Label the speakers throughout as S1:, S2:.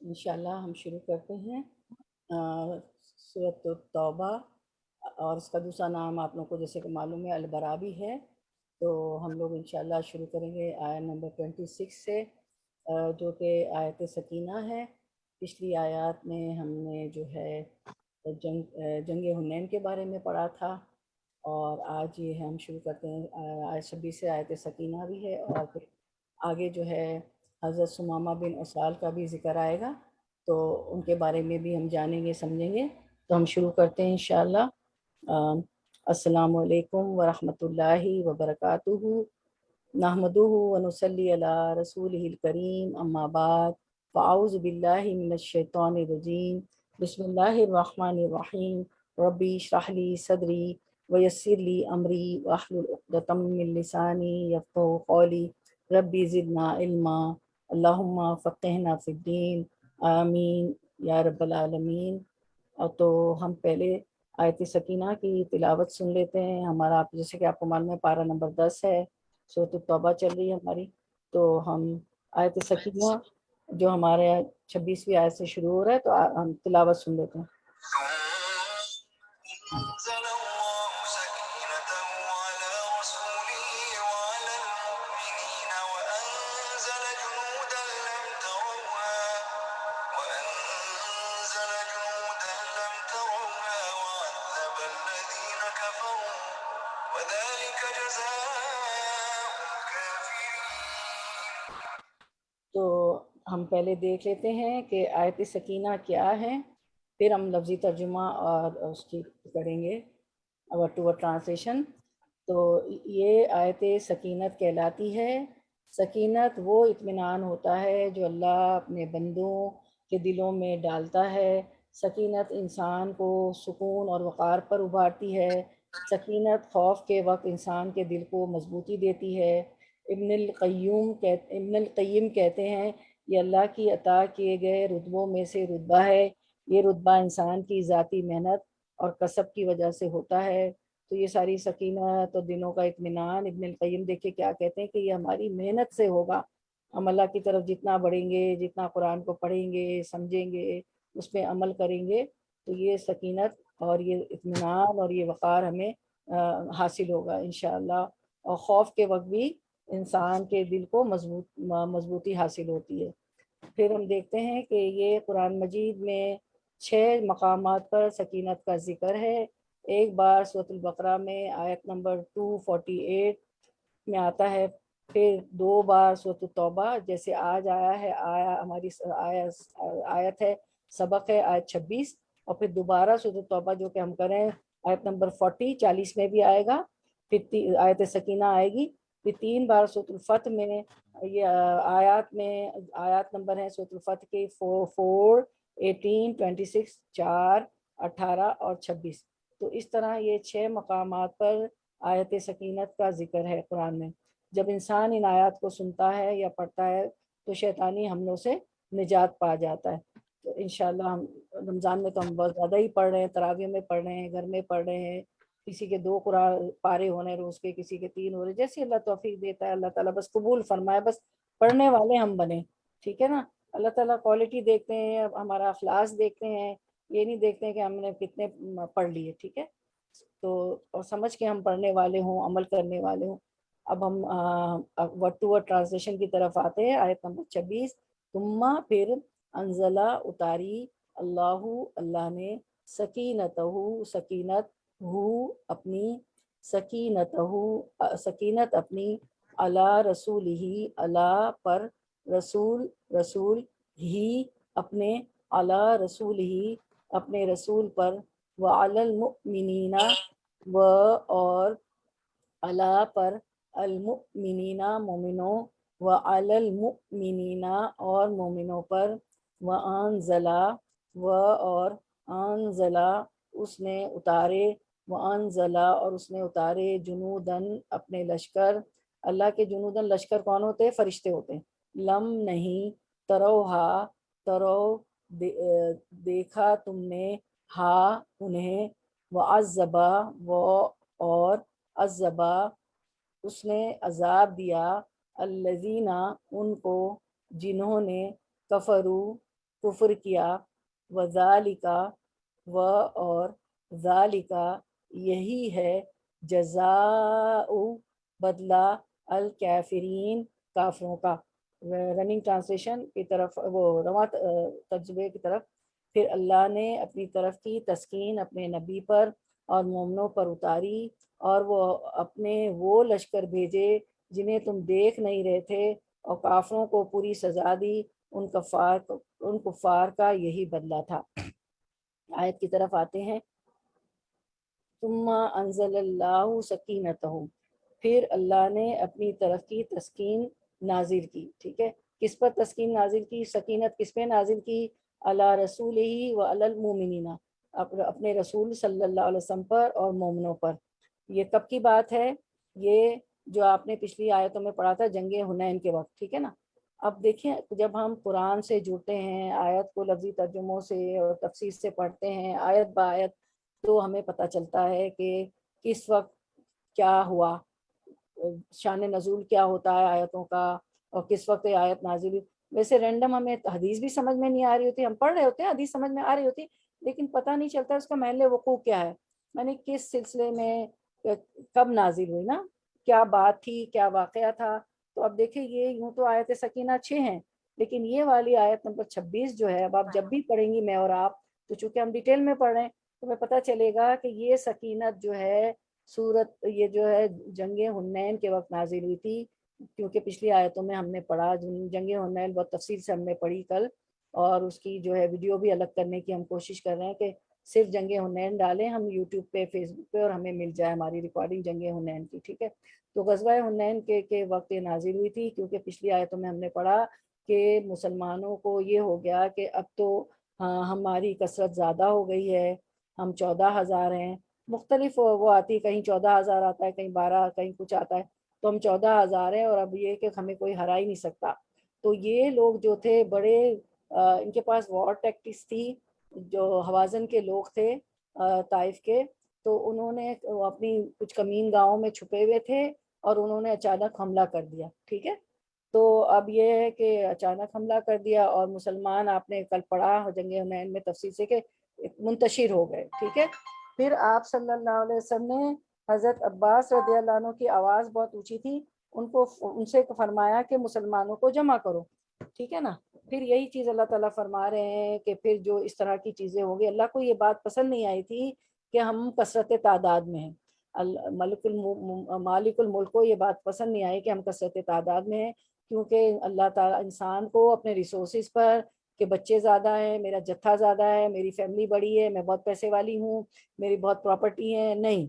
S1: انشاءاللہ ہم شروع کرتے ہیں سورۃ التوبہ، اور اس کا دوسرا نام آپ لوگوں کو جیسے کہ معلوم ہے البراء بھی ہے۔ تو ہم لوگ انشاءاللہ شروع کریں گے آیت نمبر 26 سے، جو کہ آیت سکینہ ہے۔ پچھلی آیات میں ہم نے جو ہے جنگ حنین کے بارے میں پڑھا تھا، اور آج یہ ہم شروع کرتے ہیں آیت 26 سے آیت سکینہ بھی ہے، اور پھر آگے جو ہے حضرت ثمامہ بن اسال کا بھی ذکر آئے گا، تو ان کے بارے میں بھی ہم جانیں گے سمجھیں گے۔ تو ہم شروع کرتے ہیں انشاءاللہ۔ السلام علیکم ورحمۃ اللہ وبرکاتہ، نحمدہ ونصلی علی رسولہ الکریم، اما بعد، فاعوذ باللہ من الشیطان الرجیم، بسم اللہ الرحمن الرحیم، ربی اشرح لی صدری ویسر لی امری واحلل عقدۃ من لسانی یفقہوا قولی، ربی زدنا علما، اللہم فقہنا فی الدین، آمین یا رب العالمین۔ اور تو ہم پہلے آیت سکینہ کی تلاوت سن لیتے ہیں۔ ہمارا آپ جیسے کہ آپ کو معلوم ہے پارہ نمبر 10 ہے، سورۃ التوبہ چل رہی ہے ہماری، تو ہم آیت سکینہ جو ہمارے 26ویں آیت سے شروع ہو رہا ہے، تو ہم تلاوت سن لیتے ہیں۔ تو ہم پہلے دیکھ لیتے ہیں کہ آیت سکینہ کیا ہے، پھر ہم لفظی ترجمہ اور اس کی کریں گے ورڈ ٹو ورڈ ٹرانسلیشن۔ تو یہ آیت سکینت کہلاتی ہے۔ سکینت وہ اطمینان ہوتا ہے جو اللہ اپنے بندوں کے دلوں میں ڈالتا ہے۔ سکینت انسان کو سکون اور وقار پر ابھارتی ہے۔ سکینت خوف کے وقت انسان کے دل کو مضبوطی دیتی ہے۔ ابن القیم کہتے ہیں یہ اللہ کی عطا کیے گئے رتبوں میں سے رتبہ ہے۔ یہ رتبہ انسان کی ذاتی محنت اور کسب کی وجہ سے ہوتا ہے۔ تو یہ ساری سکینت اور دلوں کا اطمینان ابن القیم دیکھیں کیا کہتے ہیں کہ یہ ہماری محنت سے ہوگا۔ ہم اللہ کی طرف جتنا بڑھیں گے، جتنا قرآن کو پڑھیں گے، سمجھیں گے، اس پہ عمل کریں گے، تو یہ سکینت اور یہ اطمینان اور یہ وقار ہمیں حاصل ہوگا انشاءاللہ۔ اور خوف کے وقت بھی انسان کے دل کو مضبوطی حاصل ہوتی ہے۔ پھر ہم دیکھتے ہیں کہ یہ قرآن مجید میں 6 مقامات پر سکینت کا ذکر ہے۔ ایک بار سورۃ البقرہ میں آیت نمبر 248 میں آتا ہے، پھر 2 بار سورۃ التوبہ جیسے آج آیا ہے، ہماری آیت ہے، سبق ہے آیت 26، اور پھر دوبارہ سورۃ التوبہ جو کہ ہم کریں آیت نمبر 40 میں بھی آئے گا، پھر آیت سکینہ آئے گی، پھر 3 بار سورۃ الفتح میں یہ آیات نمبر ہیں سورۃ الفتح کے 4، 18، 26، 4، 18 اور 26۔ تو اس طرح یہ 6 مقامات پر آیت سکینت کا ذکر ہے قرآن میں۔ جب انسان ان آیات کو سنتا ہے یا پڑھتا ہے تو شیطانی حملوں سے نجات پا جاتا ہے۔ تو انشاءاللہ ہم رمضان میں تو ہم بہت زیادہ ہی پڑھ رہے ہیں، تراویح میں پڑھ رہے ہیں، گھر میں پڑھ رہے ہیں، کسی کے 2 قرآن پارے ہونے روز کے، کسی کے 3 ہو رہے، جیسے اللہ توفیق دیتا ہے۔ اللہ تعالیٰ بس قبول فرمائے، بس پڑھنے والے ہم بنیں، ٹھیک ہے نا۔ اللہ تعالیٰ کوالٹی دیکھتے ہیں، ہمارا اخلاص دیکھتے ہیں، یہ نہیں دیکھتے ہیں کہ ہم نے کتنے پڑھ لیے، ٹھیک ہے۔ تو اور سمجھ کے ہم پڑھنے والے ہوں، عمل کرنے والے ہوں۔ اب ہم ورڈ ٹو ورڈ ٹرانسلیشن کی طرف آتے ہیں۔ آیت نمبر 26، ثم پھر انزلہ اتاری، اللہ نے سکینتہ سکینت اپنی سکینت اپنی علی رسول ہی اللہ پر، رسول ہی اپنے، علی رسول ہی اپنے رسول پر، وعلی المؤمنین اور اللہ پر المؤمنینا مومنوں، وعلی المؤمنینا اور مومنوں پر، وانزلا اور انزلا اس نے اتارے، وانزلا اور اس نے اتارے، جنودن اپنے لشکر۔ اللہ کے جنودن لشکر کون ہوتے ہیں؟ فرشتے ہوتے ہیں۔ لم نہیں، تروہا ترو دیکھا تم نے، ہا انہیں، وعذبا وہ اور عذبا اس نے عذاب دیا، الذین ان کو جنہوں نے کفرو کفر کیا، وذالک اور ذالک یہی ہے، جزاء بدلہ، الکافرین کافروں کا۔ رننگ ٹرانسلیشن کی طرف، وہ رواں ترجمے کی طرف، پھر اللہ نے اپنی طرف کی تسکین اپنے نبی پر اور مومنوں پر اتاری، اور وہ اپنے وہ لشکر بھیجے جنہیں تم دیکھ نہیں رہے تھے، اور کافروں کو پوری سزا دی، ان کفار کا یہی بدلہ تھا۔ آیت کی طرف آتے ہیں۔ ثم انزل اللہ سکینتہ، پھر اللہ نے اپنی طرف کی تسکین نازل کی، ٹھیک ہے۔ کس پر تسکین نازل کی؟ سکینت کس پہ نازل کی؟ علی رسول ہی و علی المومنین، اپنے رسول صلی اللہ علیہ وسلم پر اور مومنوں پر۔ یہ کب کی بات ہے؟ یہ جو آپ نے پچھلی آیتوں میں پڑھا تھا جنگ حنین کے وقت، ٹھیک ہے نا۔ اب دیکھیں، جب ہم قرآن سے جڑتے ہیں، آیت کو لفظی ترجموں سے اور تفسیر سے پڑھتے ہیں آیت با آیت، تو ہمیں پتہ چلتا ہے کہ کس وقت کیا ہوا، شان نزول کیا ہوتا ہے آیتوں کا، اور کس وقت یہ آیت نازل ہوئی۔ ویسے رینڈم ہمیں حدیث بھی سمجھ میں نہیں آ رہی ہوتی، ہم پڑھ رہے ہوتے ہیں حدیث سمجھ میں آ رہی ہوتی، لیکن پتہ نہیں چلتا اس کا محل وقوع کیا ہے، یعنی کس سلسلے میں کب نازل ہوئی نا، کیا بات تھی، کیا واقعہ تھا۔ تو اب دیکھیں، یہ یوں تو آیت سکینہ 6 ہیں، لیکن یہ والی آیت نمبر 26 جو ہے، اب آپ جب بھی پڑھیں گی میں اور آپ، تو چونکہ ہم ڈیٹیل میں پڑھ رہے ہیں تو ہمیں پتہ چلے گا کہ یہ سکینت جو ہے سورت، یہ جو ہے جنگ حنین کے وقت نازل ہوئی تھی، کیونکہ پچھلی آیتوں میں ہم نے پڑھا، جنگ حنین بہت تفصیل سے ہم نے پڑھی کل، اور اس کی جو ہے ویڈیو بھی الگ کرنے کی ہم کوشش کر رہے ہیں کہ صرف جنگ حنین ڈالیں ہم یوٹیوب پہ، فیس بک پہ، اور ہمیں مل جائے ہماری ریکارڈنگ جنگ حنین کی، ٹھیک ہے۔ تو غزوہ حنین کے وقت یہ نازل ہوئی تھی، کیونکہ پچھلی آیتوں میں ہم نے پڑھا کہ مسلمانوں کو یہ ہو گیا کہ اب تو ہماری کثرت زیادہ ہو گئی ہے، ہم 14,000 ہیں، مختلف وہ آتی، کہیں 14,000 آتا ہے، کہیں 12، کہیں کچھ آتا ہے، تو ہم 14,000 ہیں، اور اب یہ کہ ہمیں کوئی ہرا ہی نہیں سکتا۔ تو یہ لوگ جو تھے بڑے، ان کے پاس وار ٹیکٹکس تھی، جو حوازن کے لوگ تھے طائف کے، تو انہوں نے اپنی کچھ کمین گاؤں میں چھپے ہوئے تھے، اور انہوں نے اچانک حملہ کر دیا، ٹھیک ہے۔ تو اب یہ ہے کہ اچانک حملہ کر دیا، اور مسلمان، آپ نے کل پڑھا جنگ حنین میں تفصیل سے کہ منتشر ہو گئے، ٹھیک ہے۔ پھر آپ صلی اللہ علیہ وسلم نے حضرت عباس رضی اللہ عنہ کی آواز بہت اونچی تھی، ان سے فرمایا کہ مسلمانوں کو جمع کرو، ٹھیک ہے نا۔ پھر یہی چیز اللہ تعالیٰ فرما رہے ہیں کہ پھر جو اس طرح کی چیزیں ہوں گی، اللہ کو یہ بات پسند نہیں آئی تھی کہ ہم کثرت تعداد میں ہیں، مالک الملک کو یہ بات پسند نہیں آئی کہ ہم کثرت تعداد میں ہیں، کیونکہ اللہ تعالیٰ انسان کو اپنے ریسورسز پر، کہ بچے زیادہ ہیں، میرا جتھا زیادہ ہے، میری فیملی بڑی ہے، میں بہت پیسے والی ہوں، میری بہت پراپرٹی ہے، نہیں۔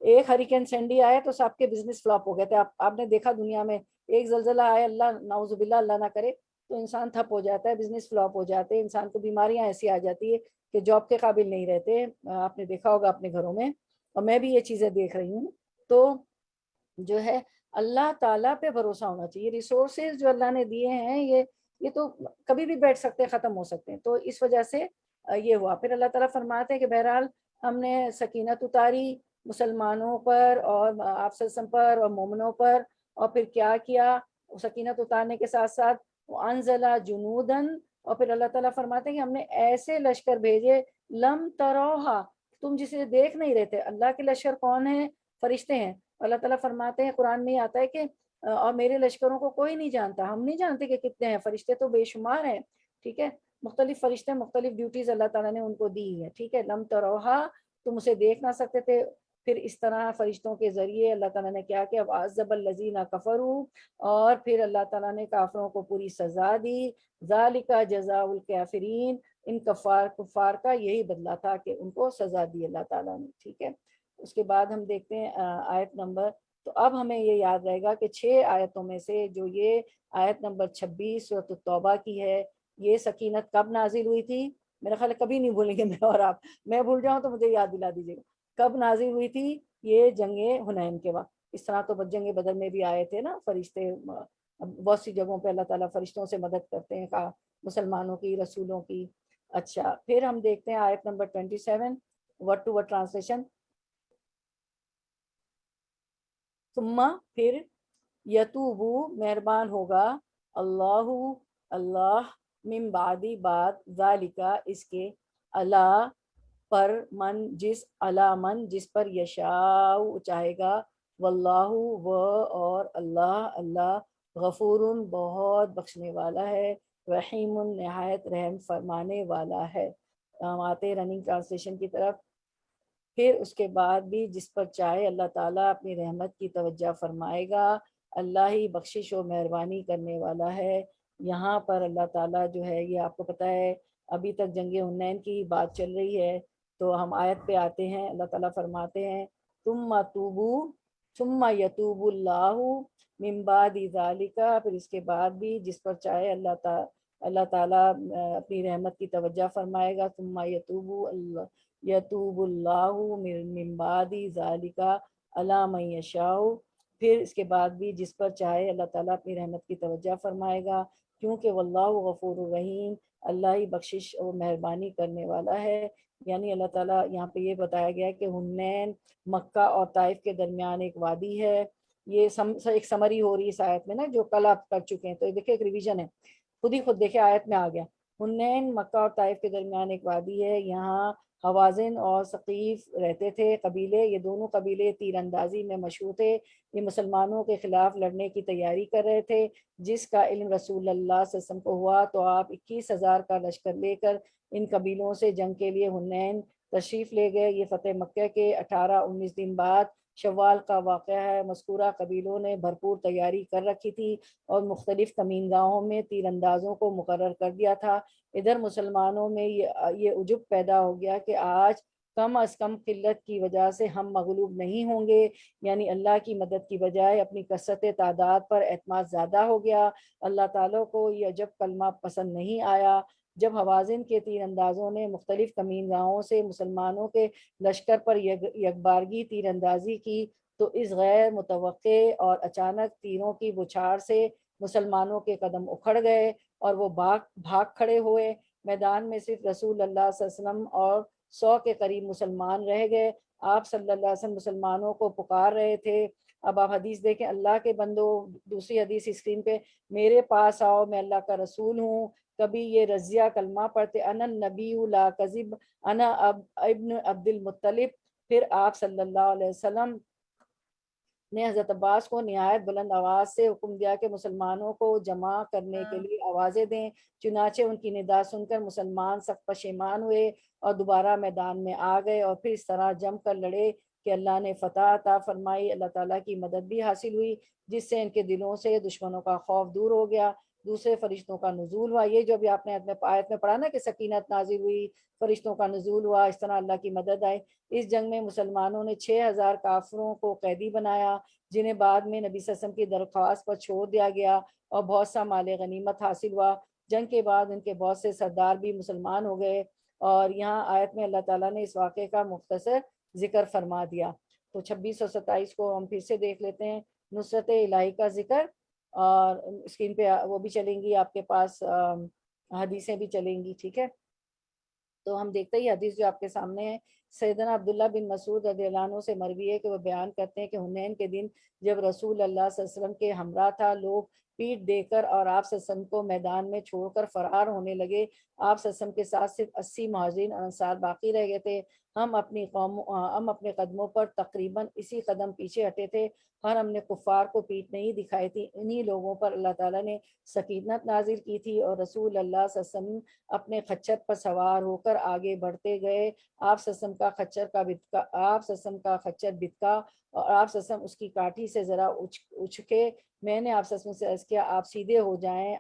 S1: ایک ہریکین سینڈی آیا تو سب کے بزنس فلاپ ہو گئے تھے، آپ نے دیکھا دنیا میں ایک زلزلہ آیا، اللہ نعوذ باللہ اللہ نہ کرے، تو انسان تھپ ہو جاتا ہے، بزنس فلاپ ہو جاتے ہیں، انسان کو بیماریاں ایسی آ جاتی ہے کہ جاب کے قابل نہیں رہتے، آپ نے دیکھا ہوگا اپنے گھروں میں، اور میں بھی یہ چیزیں دیکھ رہی ہوں۔ تو جو ہے اللہ تعالیٰ پہ بھروسہ ہونا چاہیے، ریسورسز جو اللہ نے دیے ہیں یہ تو کبھی بھی بیٹھ سکتے ہیں، ختم ہو سکتے ہیں، تو اس وجہ سے یہ ہوا۔ پھر اللہ تعالیٰ فرماتے ہیں کہ بہرحال ہم نے سکینت اتاری مسلمانوں پر اور آپ صلی اللہ علیہ وسلم پر اور مومنوں پر، اور پھر کیا کیا سکینت اتارنے کے ساتھ ساتھ، انزلہ جنودن، اور پھر اللہ تعالیٰ فرماتے ہیں کہ ہم نے ایسے لشکر بھیجے، لم تروہا، تم جسے دیکھ نہیں رہتے۔ اللہ کے لشکر کون ہیں؟ فرشتے ہیں۔ اللہ تعالیٰ فرماتے ہیں، قرآن میں آتا ہے کہ اور میرے لشکروں کو کوئی نہیں جانتا، ہم نہیں جانتے کہ کتنے ہیں، فرشتے تو بے شمار ہیں، ٹھیک ہے۔ مختلف فرشتے، مختلف ڈیوٹیز اللہ تعالیٰ نے ان کو دی ہے، ٹھیک ہے۔ لم تروہا، تم اسے دیکھ نہ سکتے تھے۔ پھر اس طرح فرشتوں کے ذریعے اللہ تعالیٰ نے کیا کیا، وَعَذَّبَ الَّذِينَ كَفَرُوا، اور پھر اللہ تعالیٰ نے کافروں کو پوری سزا دی، ذَلِكَ جَزَاءُ الْكَافِرِينَ، ان کفار کا یہی بدلہ تھا کہ ان کو سزا دی اللہ تعالیٰ نے، ٹھیک ہے۔ اس کے بعد ہم دیکھتے ہیں آیت نمبر تو اب ہمیں یہ یاد رہے گا کہ 6 آیتوں میں سے جو یہ آیت نمبر 26 سورۃ التوبہ کی ہے، یہ سکینت کب نازل ہوئی تھی؟ میرا خیال ہے کبھی نہیں بھولیں گے میں اور آپ، میں بھول جاؤں تو مجھے یاد دلا دیجیے گا کب نازل ہوئی تھی؟ یہ جنگ حنین کے وقت۔ اس طرح تو جنگ بدر میں بھی آئے تھے نا فرشتے، بہت سی جگہوں پہ اللہ تعالیٰ فرشتوں سے مدد کرتے ہیں، کہا مسلمانوں کی، رسولوں کی۔ اچھا پھر ہم دیکھتے ہیں آیت number 27 word to word translation. ثم پھر، یتوبو مہربان ہوگا، اللہ اللہ، من بعدی بعد، ذالکا اس کے، اللہ پر، من جس، علی من جس پر، یشاء چاہے گا، واللہ و اور اللہ اللہ، غفور بہت بخشنے والا ہے، رحیم نہایت رحم فرمانے والا ہے۔ ہم آتے رننگ ٹرانسلیشن کی طرف۔ پھر اس کے بعد بھی جس پر چاہے اللہ تعالیٰ اپنی رحمت کی توجہ فرمائے گا، اللہ ہی بخشش و مہربانی کرنے والا ہے۔ یہاں پر اللہ تعالیٰ جو ہے، یہ آپ کو پتہ ہے ابھی تک جنگ حنین کی بات چل رہی ہے، تو ہم آیت پہ آتے ہیں۔ اللہ تعالیٰ فرماتے ہیں ثم توبو، ثم یتوب اللہ من بعد ذالک، پھر اس کے بعد بھی جس پر چاہے اللہ تعالیٰ اپنی رحمت کی توجہ فرمائے گا، ثم یتوب اللہ من بعد ذالک علی من یشاء، پھر اس کے بعد بھی جس پر چاہے اللہ تعالیٰ اپنی رحمت کی توجہ فرمائے گا، کیونکہ واللہ غفور الرحیم، اللہ ہی بخشش اور مہربانی کرنے والا ہے۔ یعنی اللہ تعالیٰ یہاں پہ یہ بتایا گیا کہ حنین مکہ اور طائف کے درمیان ایک وادی ہے۔ یہ ایک سمری ہو رہی ہے اس آیت میں نا، جو کل آپ کر چکے ہیں، تو دیکھیں ایک ریویژن ہے، خود دیکھیں آیت میں آ گیا۔ حنین مکہ اور طائف کے درمیان ایک وادی ہے، یہاں حوازن اور ثقیف رہتے تھے قبیلے، یہ دونوں قبیلے تیر اندازی میں مشہور تھے، یہ مسلمانوں کے خلاف لڑنے کی تیاری کر رہے تھے۔ جس کا علم رسول اللہ صلی اللہ علیہ وسلم کو ہوا تو آپ 21,000 کا لشکر لے کر ان قبیلوں سے جنگ کے لیے حنین تشریف لے گئے۔ یہ فتح مکہ کے 18-19 دن بعد شوال کا واقعہ ہے۔ مذکورہ قبیلوں نے بھرپور تیاری کر رکھی تھی اور مختلف کمین گاہوں میں تیر اندازوں کو مقرر کر دیا تھا۔ ادھر مسلمانوں میں یہ عجب پیدا ہو گیا کہ آج کم از کم قلت کی وجہ سے ہم مغلوب نہیں ہوں گے، یعنی اللہ کی مدد کی بجائے اپنی کثرت تعداد پر اعتماد زیادہ ہو گیا۔ اللہ تعالیٰ کو یہ عجب کلمہ پسند نہیں آیا۔ جب حوازن کے تیر اندازوں نے مختلف کمین گاہوں سے مسلمانوں کے لشکر پر یکبارگی تیر اندازی کی، تو اس غیر متوقع اور اچانک تیروں کی بچھاڑ سے مسلمانوں کے قدم اکھڑ گئے اور وہ بھاگ کھڑے ہوئے۔ میدان میں صرف رسول اللہ صلی اللہ علیہ وسلم اور 100 کے قریب مسلمان رہ گئے۔ آپ صلی اللہ علیہ وسلم مسلمانوں کو پکار رہے تھے۔ اب آپ حدیث دیکھیں، اللہ کے بندو، دوسری حدیث اسکرین پہ، میرے پاس آؤ، میں اللہ کا رسول ہوں۔ کبھی یہ رضیہ کلمہ پڑھتے، انا النبی لا کذب، انا ابن عبد المطلب۔ پھر آپ صلی اللہ علیہ وسلم نے حضرت عباس کو نہایت بلند آواز سے حکم دیا کہ مسلمانوں کو جمع کرنے کے لیے آوازیں دیں۔ چنانچہ ان کی ندا سن کر مسلمان سخت پشیمان ہوئے اور دوبارہ میدان میں آ گئے، اور پھر اس طرح جم کر لڑے کہ اللہ نے فتح عطا فرمائی۔ اللہ تعالیٰ کی مدد بھی حاصل ہوئی، جس سے ان کے دلوں سے دشمنوں کا خوف دور ہو گیا۔ دوسرے فرشتوں کا نزول ہوا، یہ جو بھی آپ نے آیت میں پڑھا نا کہ سکینت نازل ہوئی، فرشتوں کا نزول ہوا، اس طرح اللہ کی مدد آئی۔ اس جنگ میں مسلمانوں نے 6,000 کافروں کو قیدی بنایا، جنہیں بعد میں نبی صلی اللہ علیہ وسلم کی درخواست پر چھوڑ دیا گیا، اور بہت سا مال غنیمت حاصل ہوا۔ جنگ کے بعد ان کے بہت سے سردار بھی مسلمان ہو گئے، اور یہاں آیت میں اللہ تعالیٰ نے اس واقعے کا مختصر ذکر فرما دیا۔ تو 26 اور 27 کو ہم پھر سے دیکھ لیتے ہیں، نصرت الہی کا ذکر، اور اسکرین پہ وہ بھی چلیں گی آپ کے پاس، حدیثیں بھی چلیں گی، ٹھیک ہے۔ تو ہم دیکھتے ہی حدیث جو آپ کے سامنے ہے، سیدنا عبداللہ بن مسعود رضی اللہ عنہ سے مروی ہے کہ وہ بیان کرتے ہیں کہ حنین کے دن جب رسول اللہ صلی اللہ علیہ وسلم کے ہمراہ تھا، لوگ پیٹ دے کر اور آپ صلی اللہ علیہ وسلم کو میدان میں چھوڑ کر فرار ہونے لگے۔ آپ صلی اللہ علیہ وسلم کے ساتھ صرف 80 مہاجرین اور انصار باقی رہ گئے تھے۔ ہم اپنے قدموں پر تقریباً اسی قدم پیچھے ہٹے تھے، اور ہم نے کفار کو پیٹ نہیں دکھائی تھی۔ انہی لوگوں پر اللہ تعالیٰ نے سکینت نازل کی تھی، اور رسول اللہ صلی اللہ علیہ وسلم اپنے خچر پر سوار ہو کر آگے بڑھتے گئے۔ آپ صلی اللہ علیہ وسلم کا خچر بتکا، اور آپ صلی اللہ علیہ وسلم اس کی کاٹھی سے ذرا اچکے۔ میں نے آپ صلی اللہ علیہ وسلم سے عرض کیا، آپ سیدھے ہو جائیں،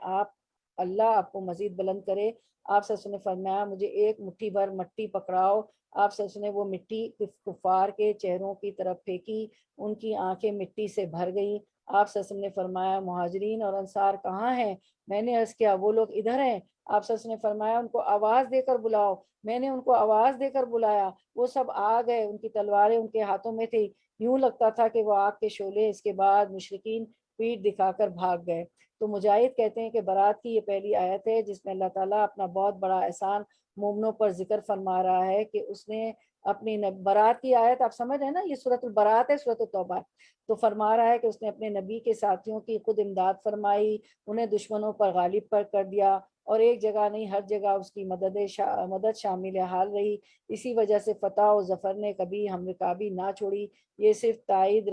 S1: اللہ آپ کو مزید بلند کرے۔ آپ صلی اللہ علیہ وسلم نے فرمایا، مجھے ایک مٹھی بھر مٹی پکڑاؤ۔ آپ سب نے وہ مٹی کفار کے چہروں کی طرف پھینکی، ان کی آنکھیں مٹی سے بھر گئیں۔ آپ سب نے فرمایا مہاجرین اور انصار کہاں ہیں؟ میں نے عرض کیا وہ لوگ ادھر ہیں۔ آپ سب نے فرمایا ان کو آواز دے کر بلاؤ۔ میں نے ان کو آواز دے کر بلایا، وہ سب آ گئے، ان کی تلواریں ان کے ہاتھوں میں تھی، یوں لگتا تھا کہ وہ آگ کے شعلے۔ اس کے بعد مشرکین پیٹ دکھا کر بھاگ گئے۔ تو مجاہد کہتے ہیں کہ برات کی یہ پہلی آیت ہے جس میں اللہ تعالیٰ اپنا بہت بڑا احسان مومنوں پر ذکر فرما رہا ہے کہ اس نے اپنی برات کی آیت آپ سمجھ رہے ہیں نا، یہ سورۃ البرات ہے، سورۃ التوبہ، تو فرما رہا ہے کہ اس نے اپنے نبی کے ساتھیوں کی خود امداد فرمائی، انہیں دشمنوں پر غالب کر دیا، اور ایک جگہ نہیں ہر جگہ اس کی مدد شامل حال رہی۔ اسی وجہ سے فتح و ظفر نے کبھی ہم رکابی نہ چھوڑی۔ یہ صرف تائید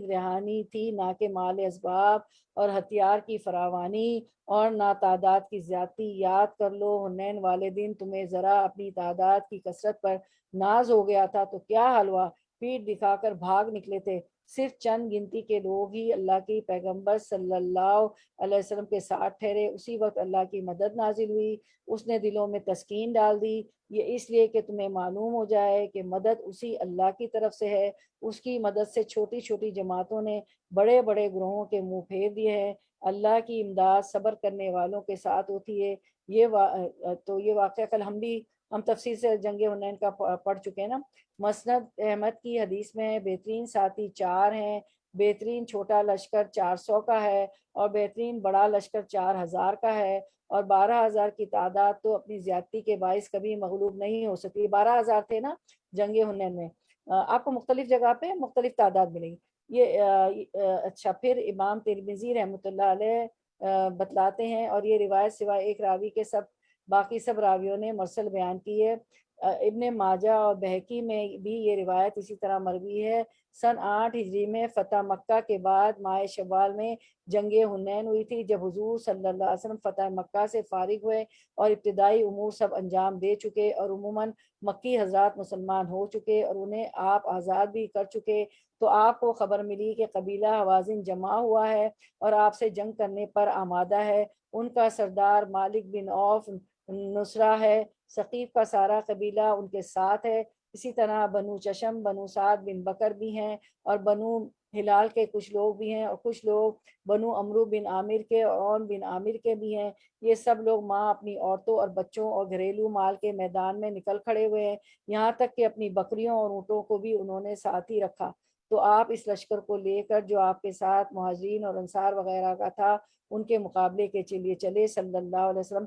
S1: رہانی تھی، نہ کہ مال اسباب اور ہتھیار کی فراوانی اور نہ تعداد کی زیادتی۔ یاد کر لو حنین والے دن تمہیں ذرا اپنی تعداد کی کثرت پر ناز ہو گیا تھا تو کیا حال ہوا، پیٹ دکھا کر بھاگ نکلے تھے۔ صرف چند گنتی کے لوگ ہی اللہ کی پیغمبر صلی اللہ علیہ وسلم کے ساتھ ٹھہرے۔ اسی وقت اللہ کی مدد نازل ہوئی، اس نے دلوں میں تسکین ڈال دی۔ یہ اس لیے کہ تمہیں معلوم ہو جائے کہ مدد اسی اللہ کی طرف سے ہے۔ اس کی مدد سے چھوٹی چھوٹی جماعتوں نے بڑے بڑے گروہوں کے منہ پھیر دیے ہیں۔ اللہ کی امداد صبر کرنے والوں کے ساتھ ہوتی ہے۔ تو یہ واقعہ کل ہم تفصیل سے جنگ حنین کا پڑھ چکے ہیں نا۔ مسند احمد کی حدیث میں بہترین ساتھی 4 ہیں، بہترین چھوٹا لشکر 400 کا ہے، اور بہترین بڑا لشکر 4000 کا ہے، اور 12,000 کی تعداد تو اپنی زیادتی کے باعث کبھی مغلوب نہیں ہو سکتی۔ 12,000 تھے نا جنگ حنین میں، آپ کو مختلف جگہ پہ مختلف تعداد ملے گی۔ یہ اچھا، پھر امام ترمذی رحمۃ اللہ علیہ بتلاتے ہیں، اور یہ روایت سوائے ایک راوی کے باقی سب راویوں نے مرسل بیان کی ہے۔ ابن ماجہ اور بہقی میں بھی یہ روایت اسی طرح مروی ہے۔ سن 8 ہجری میں فتح مکہ کے بعد ماہ شوال میں جنگ حنین ہوئی تھی، جب حضور صلی اللہ علیہ وسلم فتح مکہ سے فارغ ہوئے اور ابتدائی امور سب انجام دے چکے، اور عموماً مکی حضرات مسلمان ہو چکے اور انہیں آپ آزاد بھی کر چکے، تو آپ کو خبر ملی کہ قبیلہ حوازن جمع ہوا ہے اور آپ سے جنگ کرنے پر آمادہ ہے۔ ان کا سردار مالک بن عوف نصرہ ہے، ثقیف کا سارا قبیلہ ان کے ساتھ ہے، اسی طرح بنو چشم، بنو سعد بن بکر بھی ہیں، اور بنو ہلال کے کچھ لوگ بھی ہیں، اور کچھ لوگ بنو عمرو بن عامر کے اور اون بن عامر کے بھی ہیں۔ یہ سب لوگ ماں اپنی عورتوں اور بچوں اور گھریلو مال کے میدان میں نکل کھڑے ہوئے ہیں، یہاں تک کہ اپنی بکریوں اور اونٹوں کو بھی انہوں نے ساتھ ہی رکھا۔ تو آپ اس لشکر کو لے کر جو آپ کے ساتھ مہاجرین اور انصار وغیرہ کا تھا ان کے مقابلے کے لیے چلے صلی اللہ علیہ وسلم۔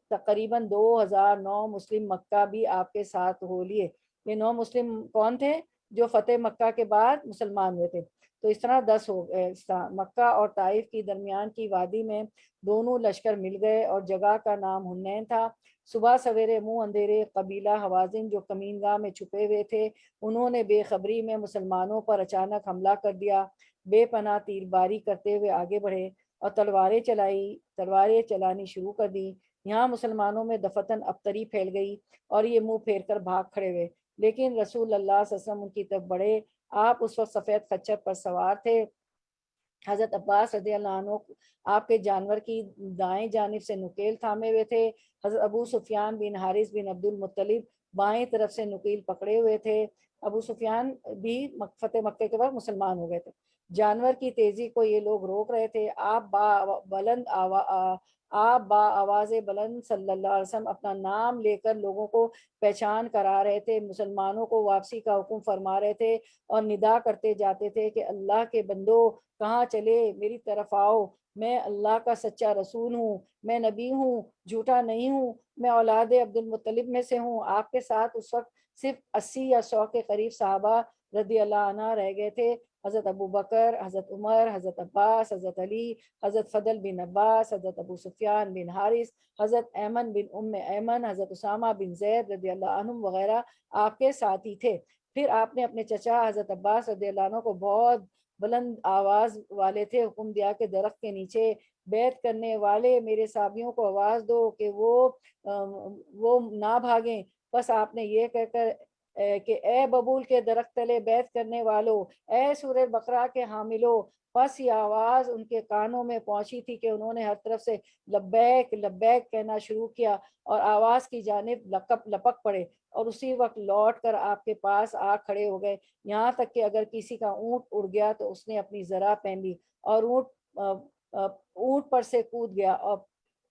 S1: تقریباً 2009 مسلم مکہ بھی آپ کے ساتھ ہو لیے۔ یہ 9 مسلم کون تھے؟ جو فتح مکہ کے بعد مسلمان ہوئے تھے، تو اس طرح 10 ہو گئے۔ مکہ اور طائف کی درمیان کی وادی میں دونوں لشکر مل گئے اور جگہ کا نام حنین تھا۔ صبح سویرے منہ اندھیرے قبیلہ حوازن جو کمین گاہ میں چھپے ہوئے تھے، انہوں نے بے خبری میں مسلمانوں پر اچانک حملہ کر دیا، بے پناہ تیر باری کرتے ہوئے آگے بڑھے اور تلواریں چلانی شروع کر دی۔ یہاں مسلمانوں میں دفتن ابتری پھیل گئی اور یہ منہ پھیر کر بھاگ کھڑے ہوئے، لیکن رسول اللہ صلی اللہ علیہ وسلم ان کی طرف بڑھے۔ آپ اس وقت سفید خچر پر سوار تھے۔ حضرت عباس رضی اللہ عنہ آپ کے جانور کی دائیں جانب سے نکیل تھامے ہوئے تھے۔ حضرت ابو سفیان بن حارث بن عبد المطلب بائیں طرف سے نکیل پکڑے ہوئے تھے۔ ابو سفیان بھی فتح مکہ کے بعد مسلمان ہو گئے تھے۔ جانور کی تیزی کو یہ لوگ روک رہے تھے۔ آپ با آواز بلند صلی اللہ علیہ وسلم اپنا نام لے کر لوگوں کو پہچان کرا رہے تھے، مسلمانوں کو واپسی کا حکم فرما رہے تھے اور ندا کرتے جاتے تھے کہ اللہ کے بندو کہاں چلے، میری طرف آؤ، میں اللہ کا سچا رسول ہوں، میں نبی ہوں، جھوٹا نہیں ہوں، میں اولاد عبد المطلب میں سے ہوں۔ آپ کے ساتھ اس وقت صرف 80 یا 100 کے قریب صحابہ رضی اللہ عنہ رہ گئے تھے۔ حضرت ابو بکر، حضرت عمر، حضرت عباس، حضرت علی، حضرت فضل بن عباس، حضرت ابو سفیان بن حارث، حضرت ایمن بن ایمن، حضرت اسامہ بن زید رضی اللہ عنہم وغیرہ آپ کے ساتھی تھے۔ پھر آپ نے اپنے چچا حضرت عباس رضی اللہ عنہ کو بہت بلند آواز والے تھے حکم دیا کہ درخت کے نیچے بیعت کرنے والے میرے صحابیوں کو آواز دو کہ وہ نہ بھاگیں۔ بس آپ نے یہ کہہ کر کہ اے ببول کے درخت تلے بیعت کرنے والو، اے سورہ بقرہ کے حاملو، بس یہ آواز ان کے کانوں میں پہنچی تھی کہ انہوں نے ہر طرف سے لبیک لبیک کہنا شروع کیا اور آواز کی جانب لپک پڑے، اور اسی وقت لوٹ کر آپ کے پاس آ کھڑے ہو گئے، یہاں تک کہ اگر کسی کا اونٹ اڑ گیا تو اس نے اپنی ذرا پہن لی اور اونٹ پر سے کود گیا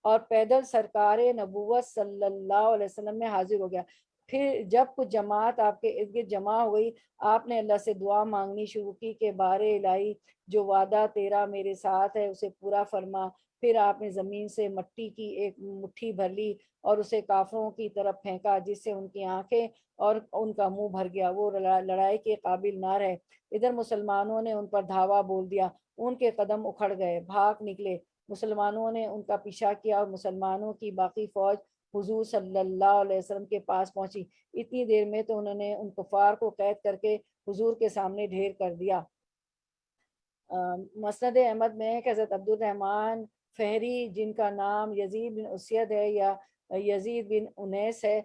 S1: اور پیدل سرکار نبوت صلی اللہ علیہ وسلم میں حاضر ہو گیا۔ پھر جب کچھ جماعت آپ کے ارد گرد جمع ہوئی، آپ نے اللہ سے دعا مانگنی شروع کی کہ بار الہی، جو وعدہ تیرا میرے ساتھ ہے اسے پورا فرما۔ پھر آپ نے زمین سے مٹی کی ایک مٹھی بھر لی اور اسے کافروں کی طرف پھینکا، جس سے ان کی آنکھیں اور ان کا منہ بھر گیا، وہ لڑائی کے قابل نہ رہے۔ ادھر مسلمانوں نے ان پر دھاوا بول دیا، ان کے قدم اکھڑ گئے، بھاگ نکلے۔ مسلمانوں نے ان کا پیچھا کیا اور مسلمانوں کی باقی فوج حضور صلی اللہ علیہ وسلم کے پاس پہنچی۔ اتنی دیر میں تو انہوں نے ان کفار کو قید کر کے حضور کے سامنے ڈھیر کر دیا۔ مسند احمد میں کہ حضرت عبد الرحمن فہری، جن کا نام یزید بن اسید ہے یا یزید بن انیس ہے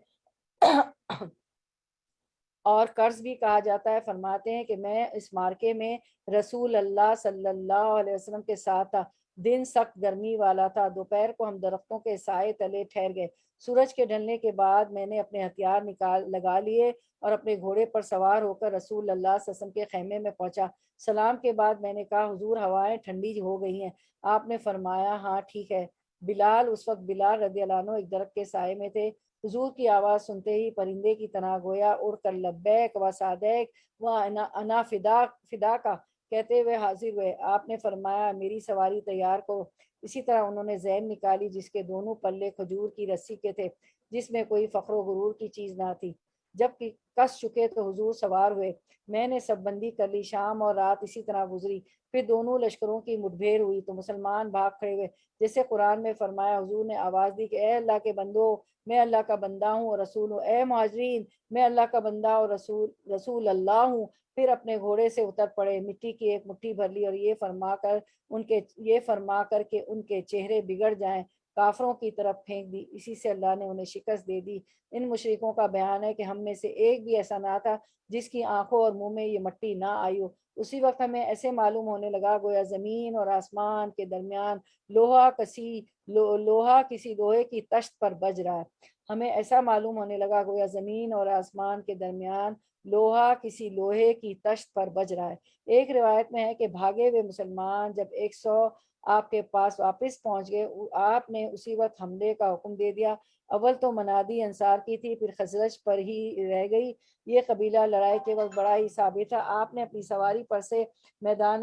S1: اور قرض بھی کہا جاتا ہے، فرماتے ہیں کہ میں اس مارکے میں رسول اللہ صلی اللہ علیہ وسلم کے ساتھ تھا۔ دن سخت گرمی والا تھا، دوپہر کو ہم درختوں کے سائے تلے ٹھہر گئے۔ سورج کے ڈھلنے کے بعد میں نے اپنے ہتھیار لگا لیے اور اپنے گھوڑے پر سوار ہو کر رسول اللہ صلی اللہ علیہ وسلم کے خیمے میں پہنچا۔ سلام کے بعد میں نے کہا، حضور ہوائیں ٹھنڈی ہو گئی ہیں؟ آپ نے فرمایا، ہاں ٹھیک ہے۔ بلال، اس وقت بلال رضی اللہ عنہ ایک درخت کے سائے میں تھے۔ حضور کی آواز سنتے ہی پرندے کی طرح گویا اڑ کر لبیک و صادق و انا فدا کا کہتے ہوئے حاضر ہوئے۔ آپ نے فرمایا، میری سواری تیار کرو۔ اسی طرح انہوں نے زین نکالی جس کے دونوں پلے کھجور کی رسی کے تھے، جس میں کوئی فخر و غرور کی چیز نہ تھی۔ جب کہ کس چکے تو حضور سوار ہوئے، میں نے سب بندی کر لی۔ شام اور رات اسی طرح گزری، پھر دونوں لشکروں کی مٹبھیڑ ہوئی تو مسلمان بھاگ کھڑے ہوئے، جیسے قرآن میں فرمایا۔ حضور نے آواز دی کہ اے اللہ کے بندو، میں اللہ کا بندہ ہوں اور رسول ہوں۔ اے مہاجرین، میں اللہ کا بندہ اور رسول اللہ ہوں۔ پھر اپنے گھوڑے سے اتر پڑے، مٹی کی ایک مٹھی بھر لی اور یہ فرما کر کہ ان کے چہرے بگڑ جائیں، کافروں کی طرف پھینک دی۔ اسی سے اللہ نے انہیں شکست دے دی۔ ان مشرکوں کا بیان ہے کہ ہم میں سے ایک بھی ایسا نہ تھا جس کی آنکھوں اور منہ میں یہ مٹی نہ آئی ہو۔ اسی وقت ہمیں ایسے معلوم ہونے لگا گویا زمین اور آسمان کے درمیان لوہا کسی لوہے کی تشت پر بج رہا ہے۔ ہمیں ایسا معلوم ہونے لگا گویا زمین اور آسمان کے درمیان لوہا کسی لوہے کی تشت پر بج رہا ہے۔ ایک روایت میں ہے کہ بھاگے ہوئے مسلمان جب 100 آپ کے پاس واپس پہنچ گئے، آپ نے اسی وقت حملے کا حکم دے دیا۔ اول تو منادی انصار کی تھی، پھر خزرج پر ہی رہ گئی۔ یہ قبیلہ لڑائی کے وقت بڑا ہی ثابت تھا۔ آپ نے اپنی سواری پر سے میدان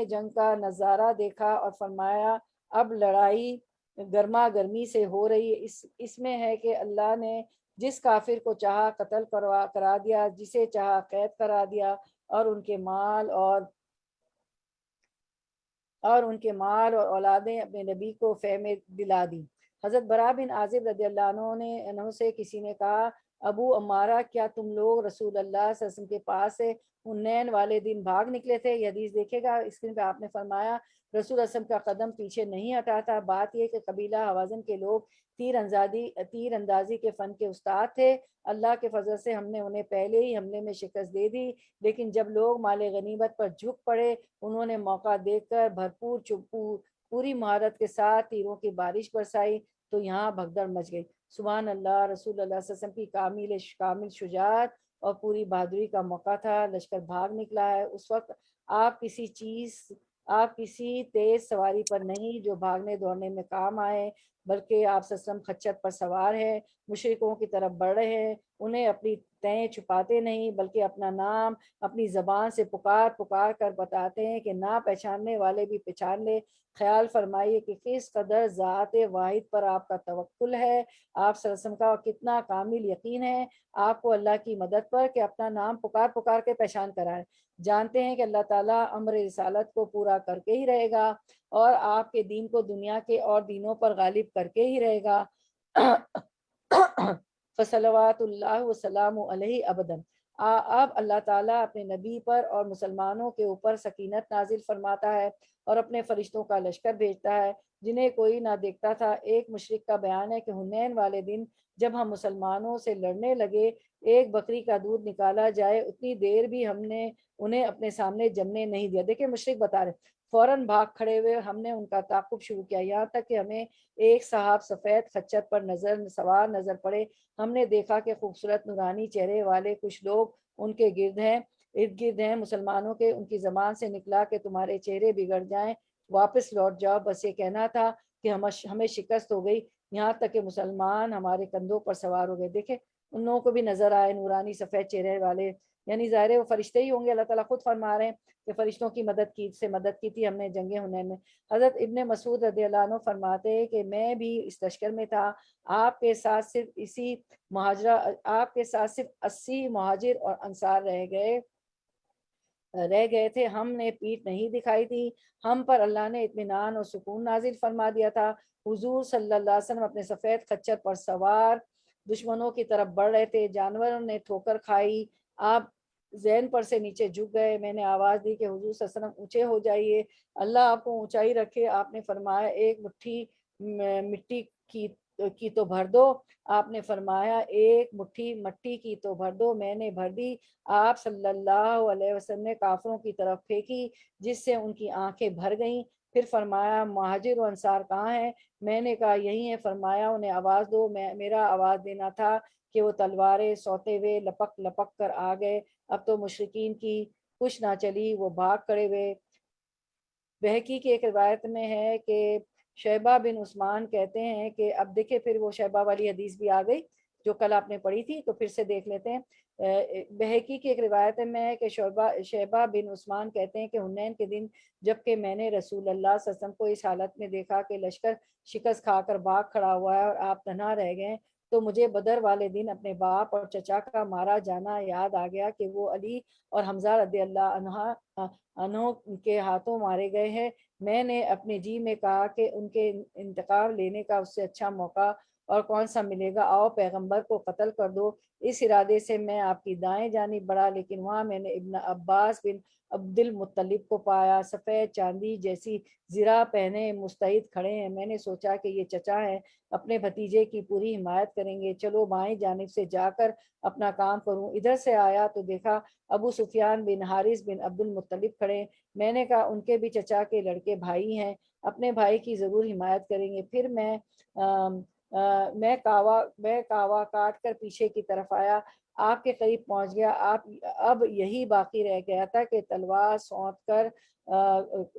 S1: جنگ کا نظارہ دیکھا اور فرمایا، اب لڑائی گرما گرمی سے ہو رہی ہے۔ اس میں ہے کہ اللہ نے جس کافر کو چاہا قتل کرا دیا، جسے چاہا قید کرا دیا، اور ان کے مال اور اولادیں اپنے نبی کو فہم دلا دی۔ حضرت برا بن عازب رضی اللہ عنہ سے کسی نے کہا، ابو عمارہ، کیا تم لوگ رسول اللہ صلی اللہ علیہ وسلم کے پاس سے حنین والے دن بھاگ نکلے تھے؟ یہ حدیث دیکھے گا اسکرین پہ۔ آپ نے فرمایا، رسول اللہ صلی اللہ علیہ وسلم کا قدم پیچھے نہیں ہٹا تھا۔ بات یہ کہ قبیلہ حوازن کے لوگ تیر اندازی کے فن کے استاد تھے۔ اللہ کے فضل سے ہم نے انہیں پہلے ہی حملے میں شکست دے دی، لیکن جب لوگ مال غنیمت پر جھک پڑے، انہوں نے موقع دیکھ کر پوری مہارت کے ساتھ تیروں کی بارش برسائی تو یہاں بھگدڑ مچ گئی۔ سبحان اللہ! رسول اللہ صلی اللہ علیہ وسلم کی کامل شجاعت اور پوری بہادری کا موقع تھا۔ لشکر بھاگ نکلا ہے۔ اس وقت آپ کسی تیز سواری پر نہیں جو بھاگنے دوڑنے میں کام آئے، بلکہ آپ صلی اللہ علیہ وسلم خچر پر سوار ہیں، مشرکوں کی طرف بڑھ رہے ہیں۔ انہیں اپنی تہیں چھپاتے نہیں، بلکہ اپنا نام اپنی زبان سے پکار کر بتاتے ہیں کہ نہ پہچاننے والے بھی پہچان لے۔ خیال فرمائیے کہ کس قدر ذات واحد پر آپ کا توکل ہے، آپ صلی اللہ علیہ وسلم کا کتنا کامل یقین ہے آپ کو اللہ کی مدد پر کہ اپنا نام پکار کے پہچان کرائے۔ جانتے ہیں کہ اللہ تعالیٰ امر رسالت کو پورا کر کے ہی رہے گا اور آپ کے دین کو دنیا کے اور دینوں پر غالب کر کے ہی رہے گا۔ فصلوات اللہ وسلام علیہ ابدا۔ اب اللہ تعالیٰ اپنے نبی پر اور مسلمانوں کے اوپر سکینت نازل فرماتا ہے اور اپنے فرشتوں کا لشکر بھیجتا ہے جنہیں کوئی نہ دیکھتا تھا۔ ایک مشرک کا بیان ہے کہ حنین والے دن جب ہم مسلمانوں سے لڑنے لگے، ایک بکری کا دودھ نکالا جائے اتنی دیر بھی ہم نے انہیں اپنے سامنے جمنے نہیں دیا۔ دیکھیں مشرک بتا رہے فوراً بھاگ کھڑے ہوئے، ہم نے ان کا تعاقب شروع کیا یہاں تک کہ ہمیں ایک صاحب سفید خچر پر سوار نظر پڑے۔ ہم نے دیکھا کہ خوبصورت نورانی چہرے والے کچھ لوگ ان کے ارد گرد ہیں۔ مسلمانوں کے ان کی زبان سے نکلا کہ تمہارے چہرے بگڑ جائیں، واپس لوٹ جاؤ۔ بس یہ کہنا تھا کہ ہمیں شکست ہو گئی، یہاں تک کہ مسلمان ہمارے کندھوں پر سوار ہو گئے۔ دیکھیں ان لوگوں کو بھی نظر آئے نورانی سفید چہرے والے، یعنی ظاہر ہے وہ فرشتے ہی ہوں گے۔ اللہ تعالیٰ خود فرما رہے ہیں کہ فرشتوں کی مدد کی تھی ہم نے جنگ حنین میں۔ حضرت ابن مسعود رضی اللہ عنہ فرماتے ہیں کہ میں بھی اس لشکر میں تھا، آپ کے ساتھ صرف 80 مہاجر اور انصار رہ گئے تھے۔ ہم نے پیٹھ نہیں دکھائی تھی، ہم پر اللہ نے اطمینان اور سکون نازل فرما دیا تھا۔ حضور صلی اللہ علیہ وسلم اپنے سفید خچر پر سوار دشمنوں کی طرف بڑھ رہے تھے، جانوروں نے ٹھوکر کھائی، آپ زین پر سے نیچے جھک گئے۔ میں نے آواز دی کہ حضور صلی اللہ علیہ وسلم اونچے ہو جائیے، اللہ آپ کو اونچائی رکھے۔ آپ نے فرمایا ایک مٹھی مٹی کی تو بھر دو، آپ نے فرمایا ایک مٹھی مٹی کی تو بھر دو، میں نے بھر دی۔ آپ صلی اللہ علیہ وسلم نے کافروں کی طرف پھینکی جس سے ان کی آنکھیں بھر گئیں۔ پھر فرمایا مہاجر و انصار کہاں ہیں؟ میں نے کہا یہی ہے۔ فرمایا انہیں آواز دو۔ میرا آواز دینا تھا کہ وہ تلواریں سوتے ہوئے لپک لپک کر آ گئے۔ اب تو مشرکین کی کچھ نہ چلی، وہ بھاگ کھڑے ہوئے۔ بہقی کی ایک روایت میں ہے کہ شیبہ بن عثمان کہتے ہیں کہ اب دیکھیں پھر وہ شیبہ والی حدیث بھی آ گئی جو کل آپ نے پڑھی تھی، تو پھر سے دیکھ لیتے ہیں۔ بہقی کی ایک روایت میں ہے کہ شیبہ بن عثمان کہتے ہیں کہ حنین کے دن جبکہ میں نے رسول اللہ صلی اللہ علیہ وسلم کو اس حالت میں دیکھا کہ لشکر شکست کھا کر بھاگ کھڑا ہوا ہے اور آپ تنہا رہ گئے، تو مجھے بدر والے دن اپنے باپ اور چچا کا مارا جانا یاد آ گیا کہ وہ علی اور حمزہ رضی اللہ عنہ کے ہاتھوں مارے گئے ہیں۔ میں نے اپنے جی میں کہا کہ ان کے انتقام لینے کا اس سے اچھا موقع اور کون سا ملے گا، آؤ پیغمبر کو قتل کر دو۔ اس ارادے سے میں آپ کی دائیں جانب بڑھا، لیکن وہاں میں نے ابن عباس بن عبد المطلب کو پایا، سفید چاندی جیسی زرہ پہنے مستعد کھڑے ہیں۔ میں نے سوچا کہ یہ چچا ہیں، اپنے بھتیجے کی پوری حمایت کریں گے، چلو بائیں جانب سے جا کر اپنا کام کروں۔ ادھر سے آیا تو دیکھا ابو سفیان بن حارث بن عبد المطلب کھڑے۔ میں نے کہا ان کے بھی چچا کے لڑکے بھائی ہیں، اپنے بھائی کی ضرور حمایت کریں گے۔ پھر میں کاوا کاٹ کر پیچھے کی طرف آیا، آپ کے قریب پہنچ گیا۔ اب یہی باقی رہ گیا تھا کہ تلوار سونت کر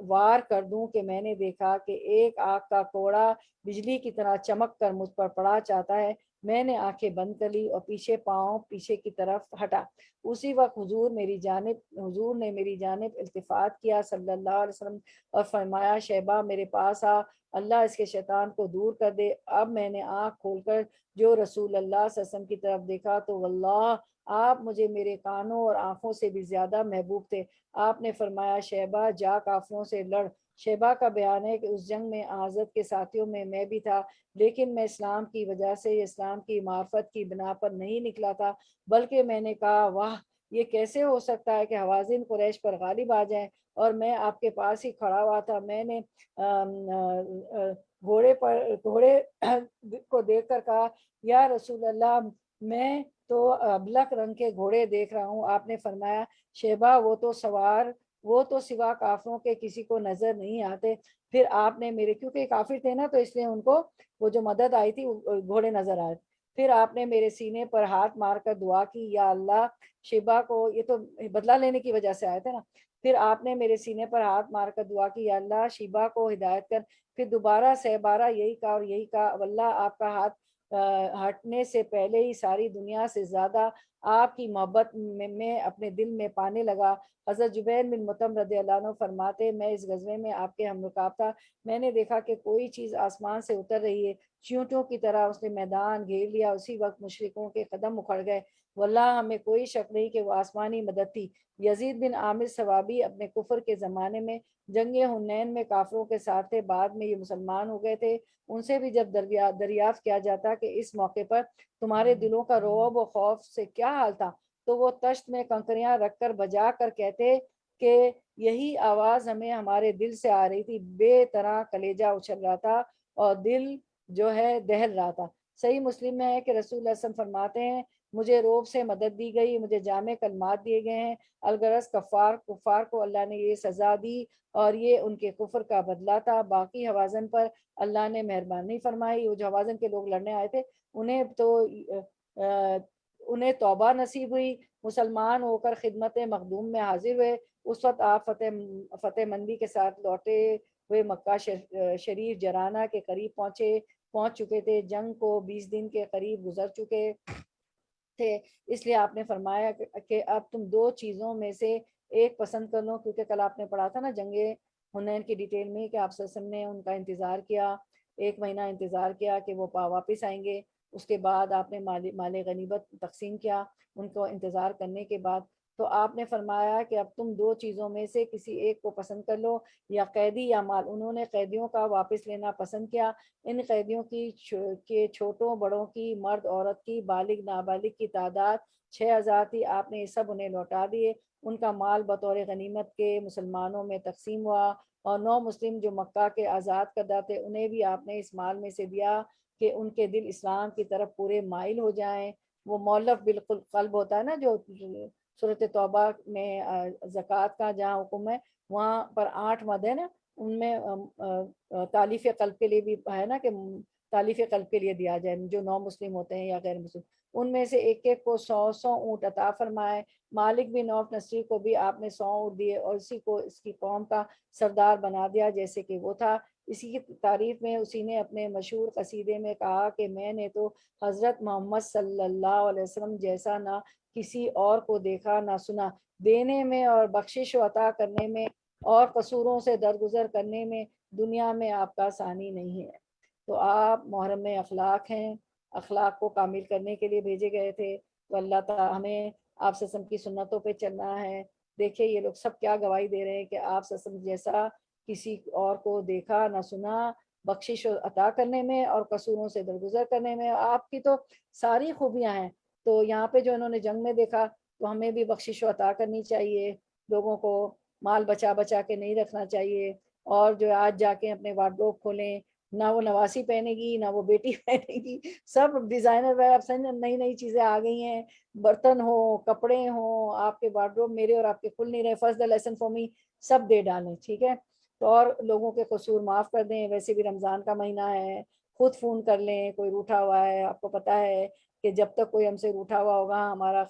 S1: وار کر دوں کہ میں نے دیکھا کہ ایک آگ کا کوڑا بجلی کی طرح چمک کر مجھ پر پڑا چاہتا ہے۔ میں نے آنکھیں بند کر لی اور پاؤں پیچھے کی طرف ہٹا۔ اسی وقت حضور نے میری جانب التفات کیا صلی اللہ علیہ وسلم اور فرمایا شیبہ میرے پاس آ، اللہ اس کے شیطان کو دور کر دے۔ اب میں نے آنکھ کھول کر جو رسول اللہ صلی اللہ علیہ وسلم کی طرف دیکھا تو واللہ آپ مجھے میرے کانوں اور آنکھوں سے بھی زیادہ محبوب تھے۔ آپ نے فرمایا شیبہ جا کافروں سے لڑ۔ شیبہ کا بیان ہے کہ اس جنگ میں حضرت کے ساتھیوں میں بھی تھا، لیکن میں اسلام کی وجہ سے اسلام کی معرفت کی بنا پر نہیں نکلا تھا، بلکہ میں نے کہا واہ یہ کیسے ہو سکتا ہے کہ حوازن قریش پر غالب آ جائیں، اور میں آپ کے پاس ہی کھڑا ہوا تھا۔ میں نے گھوڑے کو دیکھ کر کہا یا رسول اللہ میں تو ابلق رنگ کے گھوڑے دیکھ رہا ہوں۔ آپ نے فرمایا شیبہ وہ تو سوا کافروں کے کسی کو نظر نہیں آتے۔ پھر آپ نے کیونکہ کافر تھے نا تو اس لیے ان کو وہ جو مدد آئی تھی گھوڑے نظر آئے۔ پھر آپ نے میرے سینے پر ہاتھ مار کر دعا کی یا اللہ شیبہ کو، یہ تو بدلہ لینے کی وجہ سے آئے تھے نا، پھر آپ نے میرے سینے پر ہاتھ مار کر دعا کی یا اللہ شیبہ کو ہدایت کر۔ پھر دوبارہ سہ یہی کہا اور یہی کہا واللہ آپ کا ہاتھ ہٹنے سے پہلے ہی ساری دنیا سے زیادہ آپ کی محبت میں اپنے دل میں پانے لگا۔ حضرت جبیر بن مطعم رضی اللہ عنہ فرماتے میں اس غزوے میں آپ کے ہم رکاب تھا، میں نے دیکھا کہ کوئی چیز آسمان سے اتر رہی ہے، چیونٹوں کی طرح اس نے میدان گھیر لیا۔ اسی وقت مشرکوں کے قدم اکھڑ گئے، واللہ ہمیں کوئی شک نہیں کہ وہ آسمانی مدد تھی۔ یزید بن عامر ثوابی اپنے کفر کے زمانے میں جنگ حنین میں کافروں کے ساتھ تھے، بعد میں یہ مسلمان ہو گئے تھے۔ ان سے بھی جب دریافت کیا جاتا کہ اس موقع پر تمہارے دلوں کا رعب و خوف سے کیا حال تھا، تو وہ تشت میں کنکریاں رکھ کر بجا کر کہتے کہ یہی آواز ہمیں ہمارے دل سے آ رہی تھی، بے طرح کلیجہ اچھل رہا تھا اور دل جو ہے دہل رہا تھا۔ صحیح مسلم میں ہے کہ رسول اللہ صلی اللہ علیہ وسلم فرماتے ہیں مجھے روب سے مدد دی گئی، مجھے جامع کلمات دیے گئے ہیں، الغرض کفار کو اللہ نے یہ سزا دی اور یہ ان کے کفر کا بدلہ تھا۔ باقی حوازن پر اللہ نے مہربانی فرمائی۔ وہ جو حوازن کے لوگ لڑنے آئے تھے انہیں توبہ نصیب ہوئی، مسلمان ہو کر خدمت مخدوم میں حاضر ہوئے۔ اس وقت آپ فتح مندی کے ساتھ لوٹے ہوئے مکہ شریف جرانہ کے قریب پہنچ چکے تھے۔ جنگ کو 20 دن کے قریب گزر چکے تھے، اس لیے آپ نے فرمایا کہ اب تم دو چیزوں میں سے ایک پسند کر لو، کیونکہ کل آپ نے پڑھا تھا نا جنگ حنین کی ڈیٹیل میں کہ آپ صلی اللہ علیہ وسلم نے ان کا انتظار کیا، 1 مہینہ انتظار کیا کہ وہ واپس آئیں گے۔ اس کے بعد آپ نے مال غنیمت تقسیم کیا ان کو انتظار کرنے کے بعد۔ تو آپ نے فرمایا کہ اب تم دو چیزوں میں سے کسی ایک کو پسند کر لو، یا قیدی یا مال۔ انہوں نے قیدیوں کا واپس لینا پسند کیا۔ ان قیدیوں کے چھوٹوں بڑوں کی، مرد عورت کی، بالغ نابالغ کی تعداد 6000 تھی۔ آپ نے یہ سب انہیں لوٹا دیے۔ ان کا مال بطور غنیمت کے مسلمانوں میں تقسیم ہوا، اور 9 مسلم جو مکہ کے آزاد کردہ تھے انہیں بھی آپ نے اس مال میں سے دیا کہ ان کے دل اسلام کی طرف پورے مائل ہو جائیں۔ وہ مولف بالقلب ہوتا ہے نا، جو صورت توبہ میں زکوٰۃ کا جہاں حکم ہے وہاں پر 8 مد ہے نا، ان میں تالیف قلب کے لیے بھی ہے نا کہ تالیف قلب کے لیے دیا جائے، جو 9 مسلم ہوتے ہیں یا غیر مسلم، ان میں سے ایک ایک کو 100 اونٹ عطا فرمائے۔ مالک بن عوف نصری کو بھی آپ نے 100 اونٹ دیے اور اسی کو اس کی قوم کا سردار بنا دیا جیسے کہ وہ تھا۔ اسی کی تعریف میں اسی نے اپنے مشہور قصیدے میں کہا کہ میں نے تو حضرت محمد صلی اللہ علیہ وسلم جیسا نہ کسی اور کو دیکھا نہ سنا، دینے میں اور بخشش و عطا کرنے میں اور قصوروں سے درگزر کرنے میں دنیا میں آپ کا ثانی نہیں ہے۔ تو آپ محرم اخلاق ہیں، اخلاق کو کامل کرنے کے لیے بھیجے گئے تھے، تو اللہ تعالیٰ ہمیں آپ وسلم کی سنتوں پہ چلنا ہے۔ دیکھیں یہ لوگ سب کیا گواہی دے رہے ہیں کہ آپ وسلم جیسا کسی اور کو دیکھا نہ سنا، بخشش عطا کرنے میں اور قصوروں سے درگزر کرنے میں آپ کی تو ساری خوبیاں ہیں۔ تو یہاں پہ جو انہوں نے جنگ میں دیکھا تو ہمیں بھی بخشش و عطا کرنی چاہیے، لوگوں کو مال بچا بچا کے نہیں رکھنا چاہیے، اور جو آج جا کے اپنے وارڈروب کھولیں، نہ وہ نواسی پہنے گی نہ وہ بیٹی پہنے گی، سب ڈیزائنر ویئر اب سے نئی نئی چیزیں آ گئی ہیں، برتن ہو کپڑے ہوں، آپ کے وارڈروب میرے اور آپ کے کھل نہیں رہے، فرسٹ دا لیسن فار می، سب دے ڈالیں، ٹھیک ہے؟ تو اور لوگوں کے قصور معاف کر دیں، ویسے بھی رمضان کا مہینہ ہے، خود فون کر لیں، کوئی روٹھا ہوا ہے، آپ کو پتہ ہے کہ جب تک کوئی ہم سے روٹھا ہوا ہوگا ہمارا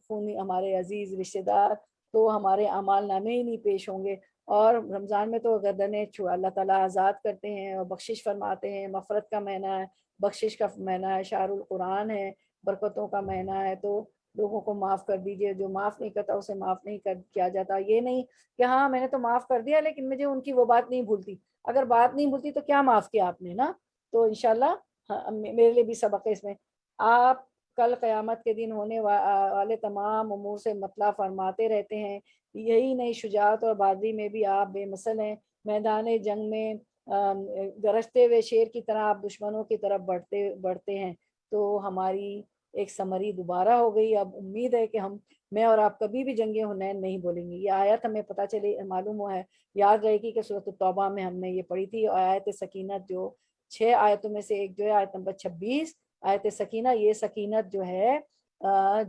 S1: خونی ہمارے عزیز رشتہ دار، تو ہمارے اعمال نامے ہی نہیں پیش ہوں گے۔ اور رمضان میں تو گردنیں اللہ تعالیٰ آزاد کرتے ہیں اور بخشش فرماتے ہیں، مغفرت کا مہینہ ہے، بخشش کا مہینہ ہے، شہر القرآن ہے، برکتوں کا مہینہ ہے، تو لوگوں کو معاف کر دیجئے، جو معاف نہیں کرتا اسے معاف نہیں کیا جاتا۔ یہ نہیں کہ ہاں میں نے تو معاف کر دیا لیکن مجھے ان کی وہ بات نہیں بھولتی، اگر بات نہیں بھولتی تو کیا معاف کیا آپ نے نا؟ تو انشاءاللہ میرے لیے بھی سبق ہے اس میں۔ آپ کل قیامت کے دن ہونے والے تمام امور سے مطلع فرماتے رہتے ہیں، یہی نہیں شجاعت اور بہادری میں بھی آپ بے مثل ہیں، میدان جنگ میں گرجتے ہوئے شیر کی طرح آپ دشمنوں کی طرف بڑھتے ہیں۔ تو ہماری ایک سمری دوبارہ ہو گئی، اب امید ہے کہ میں اور آپ کبھی بھی جنگ حنین نہیں بولیں گے۔ یہ آیت ہمیں پتہ چلے معلوم ہوا ہے، یاد رہے گی کہ سورۃ التوبہ میں ہم نے یہ پڑھی تھی، اور آیت سکینت جو 6 آیتوں میں سے ایک جو ہے آیت نمبر 26 آیت سکینہ، یہ سکینت جو ہے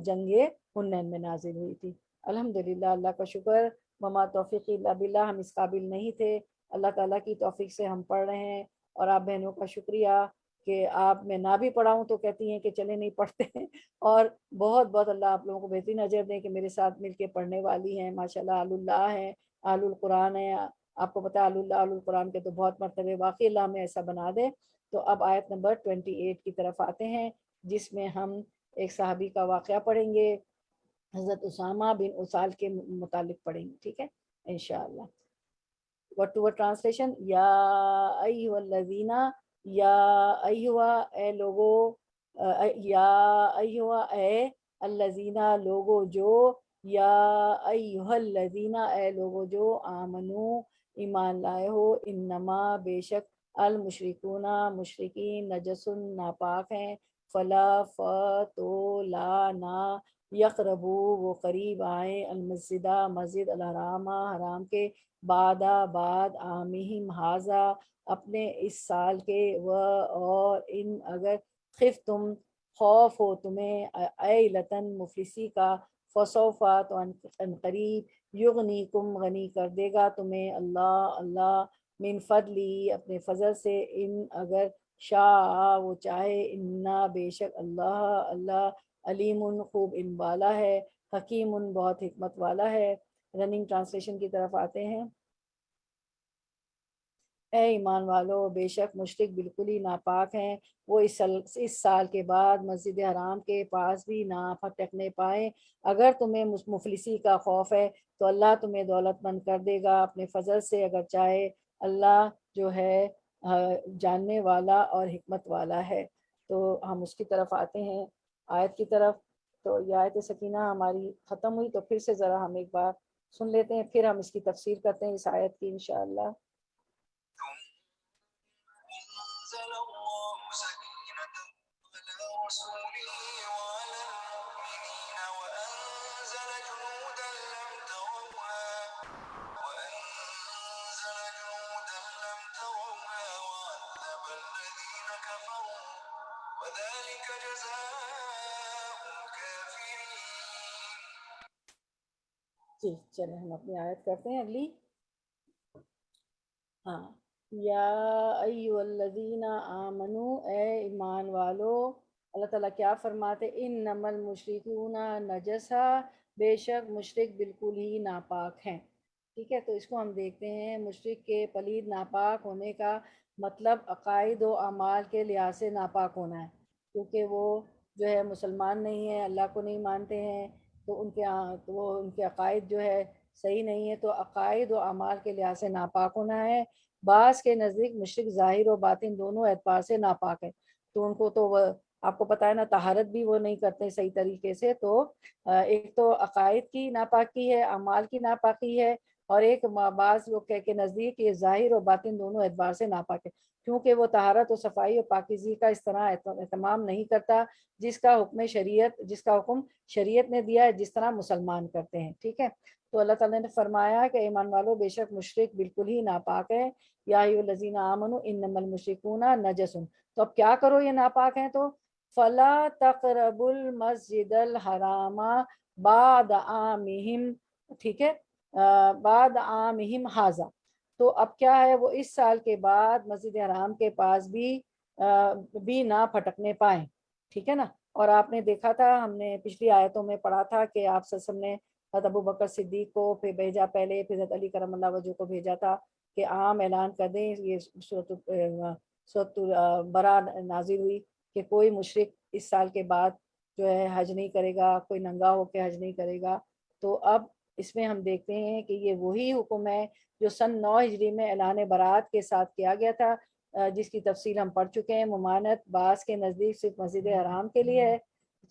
S1: جنگ حنین میں نازل ہوئی تھی۔ الحمدللہ، اللہ کا شکر، وما توفیق الا باللہ، ہم اس قابل نہیں تھے، اللہ تعالیٰ کی توفیق سے ہم پڑھ رہے ہیں، اور آپ بہنوں کا شکریہ کہ آپ میں نہ بھی پڑھاؤں تو کہتی ہیں کہ چلے نہیں پڑھتے ہیں، اور بہت بہت اللہ آپ لوگوں کو بہترین اجر دیں کہ میرے ساتھ مل کے پڑھنے والی ہیں، ماشاءاللہ اہل اللہ ہیں، اہل القرآن ہیں، آپ کو پتہ ہے اہل اللہ اہل القرآن کے تو بہت مرتبے، واقعی اللہ ہمیں ایسا بنا دے۔ تو اب آیت نمبر 28 کی طرف آتے ہیں، جس میں ہم ایک صحابی کا واقعہ پڑھیں گے، حضرت اسامہ بن اسال کے متعلق پڑھیں گے، ٹھیک ہے انشاءاللہ۔ ورڈ ٹو ورڈ ٹرانسلیشن، یا ایھا الذین، یا ایھا اے لوگو، یا ایھا اے الذین لوگو جو، یا ایھا الذین اے لوگو جو، آمنو ایمان لائے ہو، انما بے شک، المشرکون مشرکین، نجس ناپاک ہیں، فلا فتو لا نہ یقربو وہ قریب آئیں المسجدہ مسجد الحرامہ حرام کے بعد عامہم حاذا اپنے اس سال کے اور ان اگر خف تم خوف ہو تمہیں عیلتن مفلسی کا فسوفا تو ان قریب یغنیکم غنی کر دے گا تمہیں اللہ من فضلی اپنے فضل سے ان اگر شاء وہ چاہے انا بے شک اللہ علیم خوب علم والا ہے حکیم بہت حکمت والا ہے۔ رننگ ٹرانسلیشن کی طرف آتے ہیں۔ اے ایمان والو بے شک مشرک بالکل ہی ناپاک ہیں، وہ اس سال کے بعد مسجد حرام کے پاس بھی نہ پھٹکنے پائیں۔ اگر تمہیں مفلسی کا خوف ہے تو اللہ تمہیں دولت مند کر دے گا اپنے فضل سے اگر چاہے، اللہ جو ہے جاننے والا اور حکمت والا ہے۔ تو ہم اس کی طرف آتے ہیں آیت کی طرف۔ تو یہ آیت سکینہ ہماری ختم ہوئی، تو پھر سے ذرا ہم ایک بار سن لیتے ہیں، پھر ہم اس کی تفسیر کرتے ہیں اس آیت کی انشاءاللہ۔
S2: أنزل الله سكينته على رسوله وعلى المؤمنين وأنزل جنودا لم تروها وعذب الذين كفروا وذلك جزاء الكافرين۔
S1: جی چلیں ہم اپنی آیت کرتے ہیں اگلی۔ ہاں، یا ایھا الذین آمنو اے ایمان والو، اللہ تعالیٰ کیا فرماتے، انما المشرکون نجسا بے شک مشرک بالکل ہی ناپاک ہیں۔ ٹھیک ہے، تو اس کو ہم دیکھتے ہیں، مشرک کے پلید ناپاک ہونے کا مطلب عقائد و اعمال کے لحاظ سے ناپاک ہونا ہے، کیونکہ وہ جو ہے مسلمان نہیں ہیں، اللہ کو نہیں مانتے ہیں، تو ان کے عقائد جو ہے صحیح نہیں ہے، تو عقائد و اعمال کے لحاظ سے ناپاک ہونا ہے۔ بعض کے نزدیک مشرک ظاہر و باطن دونوں اعتبار سے ناپاک ہے، تو ان کو تو آپ کو پتہ ہے نا، طہارت بھی وہ نہیں کرتے صحیح طریقے سے، تو ایک تو عقائد کی ناپاکی ہے، اعمال کی ناپاکی ہے، اور ایک بعض لوگ کے نزدیک یہ ظاہر و باطن دونوں اعتبار سے ناپاک ہے، کیونکہ وہ طہارت و صفائی و پاکیزگی کا اس طرح اہتمام نہیں کرتا جس کا حکم شریعت نے دیا ہے، جس طرح مسلمان کرتے ہیں۔ ٹھیک ہے، تو اللہ تعالیٰ نے فرمایا کہ ایمان والو بے شک مشرک بالکل ہی ناپاک ہے، یا ایھا الذین آمنوا انما المشرکون نجس، تو اب کیا کرو یہ ناپاک ہیں تو فلا تقربوا المسجد الحرام بعد عامہم، ٹھیک ہے، بعد عامہم ھذا، تو اب کیا ہے، وہ اس سال کے بعد مسجد حرام کے پاس بھی نہ پھٹکنے پائیں۔ ٹھیک ہے نا، اور آپ نے دیکھا تھا، ہم نے پچھلی آیتوں میں پڑھا تھا کہ آپ صلی اللہ علیہ وسلم نے حضرت ابو بکر صدیق کو پھر بھیجا، پہلے پھر حضرت علی کرم اللہ وجہ کو بھیجا تھا کہ عام اعلان کر دیں، یہ سورۃ برا نازل ہوئی کہ کوئی مشرک اس سال کے بعد جو ہے حج نہیں کرے گا، کوئی ننگا ہو کے حج نہیں کرے گا۔ تو اب اس میں ہم دیکھتے ہیں کہ یہ وہی حکم ہے جو سن 9 ہجری میں اعلان برات کے ساتھ کیا گیا تھا، جس کی تفصیل ہم پڑھ چکے ہیں۔ ممانعت بعض کے نزدیک صرف مسجد حرام کے لیے ہے،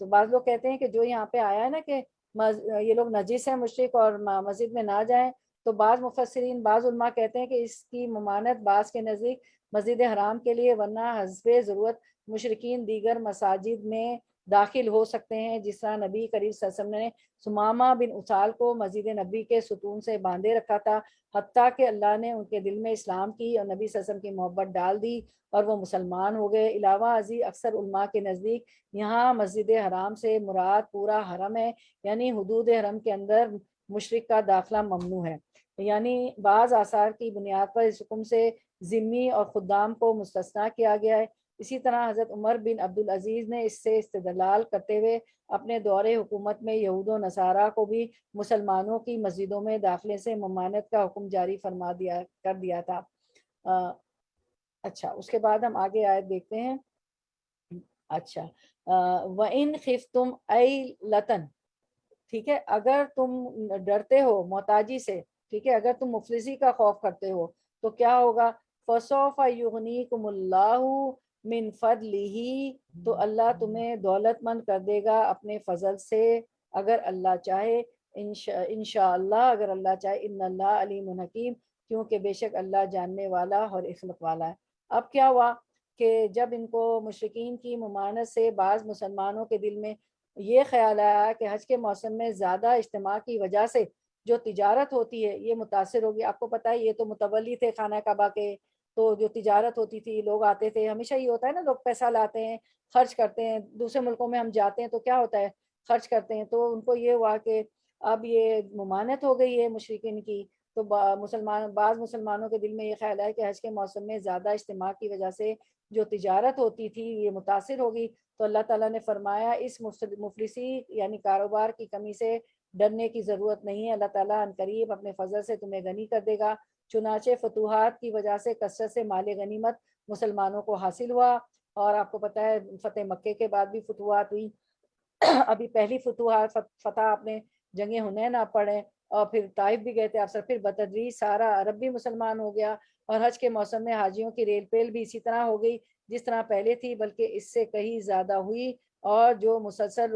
S1: تو بعض لوگ کہتے ہیں کہ جو یہاں پہ آیا ہے نا کہ یہ لوگ نجس ہیں مشرک اور مسجد میں نہ جائیں، تو بعض مفسرین بعض علماء کہتے ہیں کہ اس کی ممانعت بعض کے نزدیک مسجد حرام کے لیے، ورنہ حسب ضرورت مشرکین دیگر مساجد میں داخل ہو سکتے ہیں، جس طرح نبی کریم صلی اللہ علیہ وسلم نے ثمامہ بن اسال کو مسجد نبی کے ستون سے باندھے رکھا تھا، حتیٰ کہ اللہ نے ان کے دل میں اسلام کی اور نبی صلی اللہ علیہ وسلم کی محبت ڈال دی اور وہ مسلمان ہو گئے۔ علاوہ ازیں اکثر علماء کے نزدیک یہاں مسجد حرام سے مراد پورا حرم ہے، یعنی حدود حرم کے اندر مشرک کا داخلہ ممنوع ہے، یعنی بعض آثار کی بنیاد پر اس حکم سے ذمی اور خدام کو مستثنیٰ کیا گیا ہے۔ اسی طرح حضرت عمر بن عبدالعزیز نے اس سے استدلال کرتے ہوئے اپنے دور حکومت میں یہود و نصارہ کو بھی مسلمانوں کی مسجدوں میں داخلے سے ممانعت کا حکم جاری کر دیا تھا۔ اچھا، اس کے بعد ہم آگے آیت دیکھتے ہیں۔ اچھا، وَإِنْ خِفْتُمْ عَيْلَةً، ٹھیک ہے، اگر تم ڈرتے ہو محتاجی سے، ٹھیک ہے، اگر تم مفلسی کا خوف کرتے ہو تو کیا ہوگا، فَسَوْفَ يُغْنِيكُمُ اللَّهُ مِنْ فَضْلِهِ، تو اللہ تمہیں دولت مند کر دے گا اپنے فضل سے اگر اللہ چاہے، انشاءاللہ اگر اللہ چاہے، ان اللہ علیم حکیم، کیونکہ بے شک اللہ جاننے والا اور حکمت والا ہے۔ اب کیا ہوا کہ جب ان کو مشرکین کی ممانعت سے بعض مسلمانوں کے دل میں یہ خیال آیا کہ حج کے موسم میں زیادہ اجتماع کی وجہ سے جو تجارت ہوتی ہے یہ متاثر ہوگی. آپ کو پتہ ہے یہ تو متولی تھے خانہ کعبہ کے، تو جو تجارت ہوتی تھی لوگ آتے تھے، ہمیشہ یہ ہوتا ہے نا لوگ پیسہ لاتے ہیں خرچ کرتے ہیں. دوسرے ملکوں میں ہم جاتے ہیں تو کیا ہوتا ہے خرچ کرتے ہیں. تو ان کو یہ ہوا کہ اب یہ ممانعت ہو گئی ہے مشرکین کی. تو بعض مسلمانوں کے دل میں یہ خیال ہے کہ حج کے موسم میں زیادہ اجتماع کی وجہ سے جو تجارت ہوتی تھی یہ متاثر ہوگی. تو اللہ تعالیٰ نے فرمایا اس مفلسی یعنی کاروبار کی کمی سے ڈرنے کی ضرورت نہیں ہے، اللہ تعالیٰ عنقریب اپنے فضل سے تمہیں غنی کر دے گا. چنانچہ فتوحات کی وجہ سے کثرت سے مال غنیمت مسلمانوں کو حاصل ہوا. اور آپ کو پتہ ہے فتح مکے کے بعد بھی فتوحات ہوئی. ابھی پہلی فتح آپ نے جنگ حنین آپ پڑھیں، اور پھر طائف بھی گئے تھے آپ سب، پھر بتدریج سارا عرب بھی مسلمان ہو گیا. اور حج کے موسم میں حاجیوں کی ریل پیل بھی اسی طرح ہو گئی جس طرح پہلے تھی، بلکہ اس سے کہیں زیادہ ہوئی. اور جو مسلسل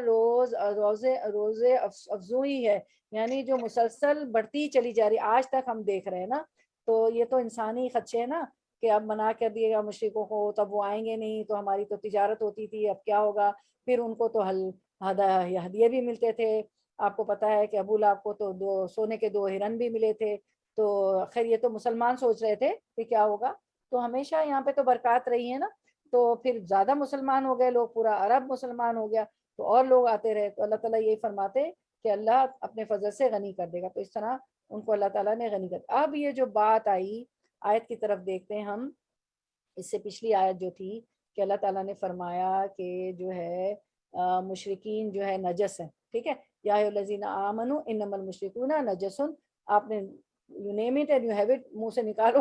S1: روزے افزوئی ہے، یعنی جو مسلسل بڑھتی چلی جا رہی آج تک ہم دیکھ رہے ہیں نا. تو یہ تو انسانی خدشے ہیں نا کہ اب منع کر دیے گا مشرکوں کو تب وہ آئیں گے نہیں، تو ہماری تو تجارت ہوتی تھی اب کیا ہوگا. پھر ان کو تو ہدیے بھی ملتے تھے. آپ کو پتا ہے کہ ابو لہب کو تو سونے کے 2 ہرن بھی ملے تھے. تو خیر یہ تو مسلمان سوچ رہے تھے کہ کیا ہوگا. تو ہمیشہ یہاں پہ تو برکات رہی ہے نا. تو پھر زیادہ مسلمان ہو گئے لوگ، پورا عرب مسلمان ہو گیا، تو اور لوگ آتے رہے. تو اللہ تعالیٰ یہی فرماتے کہ اللہ اپنے فضل سے غنی کر دے گا. تو اس طرح ان کو اللہ تعالیٰ نے غنی کر دیا. اب یہ جو بات آئی آیت کی طرف دیکھتے ہیں ہم. اس سے پچھلی آیت جو تھی کہ اللہ تعالیٰ نے فرمایا کہ جو ہے مشرکین جو ہے نجس ہیں. ٹھیک ہے، یا الذین آمنوا انما المشرکون نجس. آپ نے you name it and you have it منہ سے نکالو،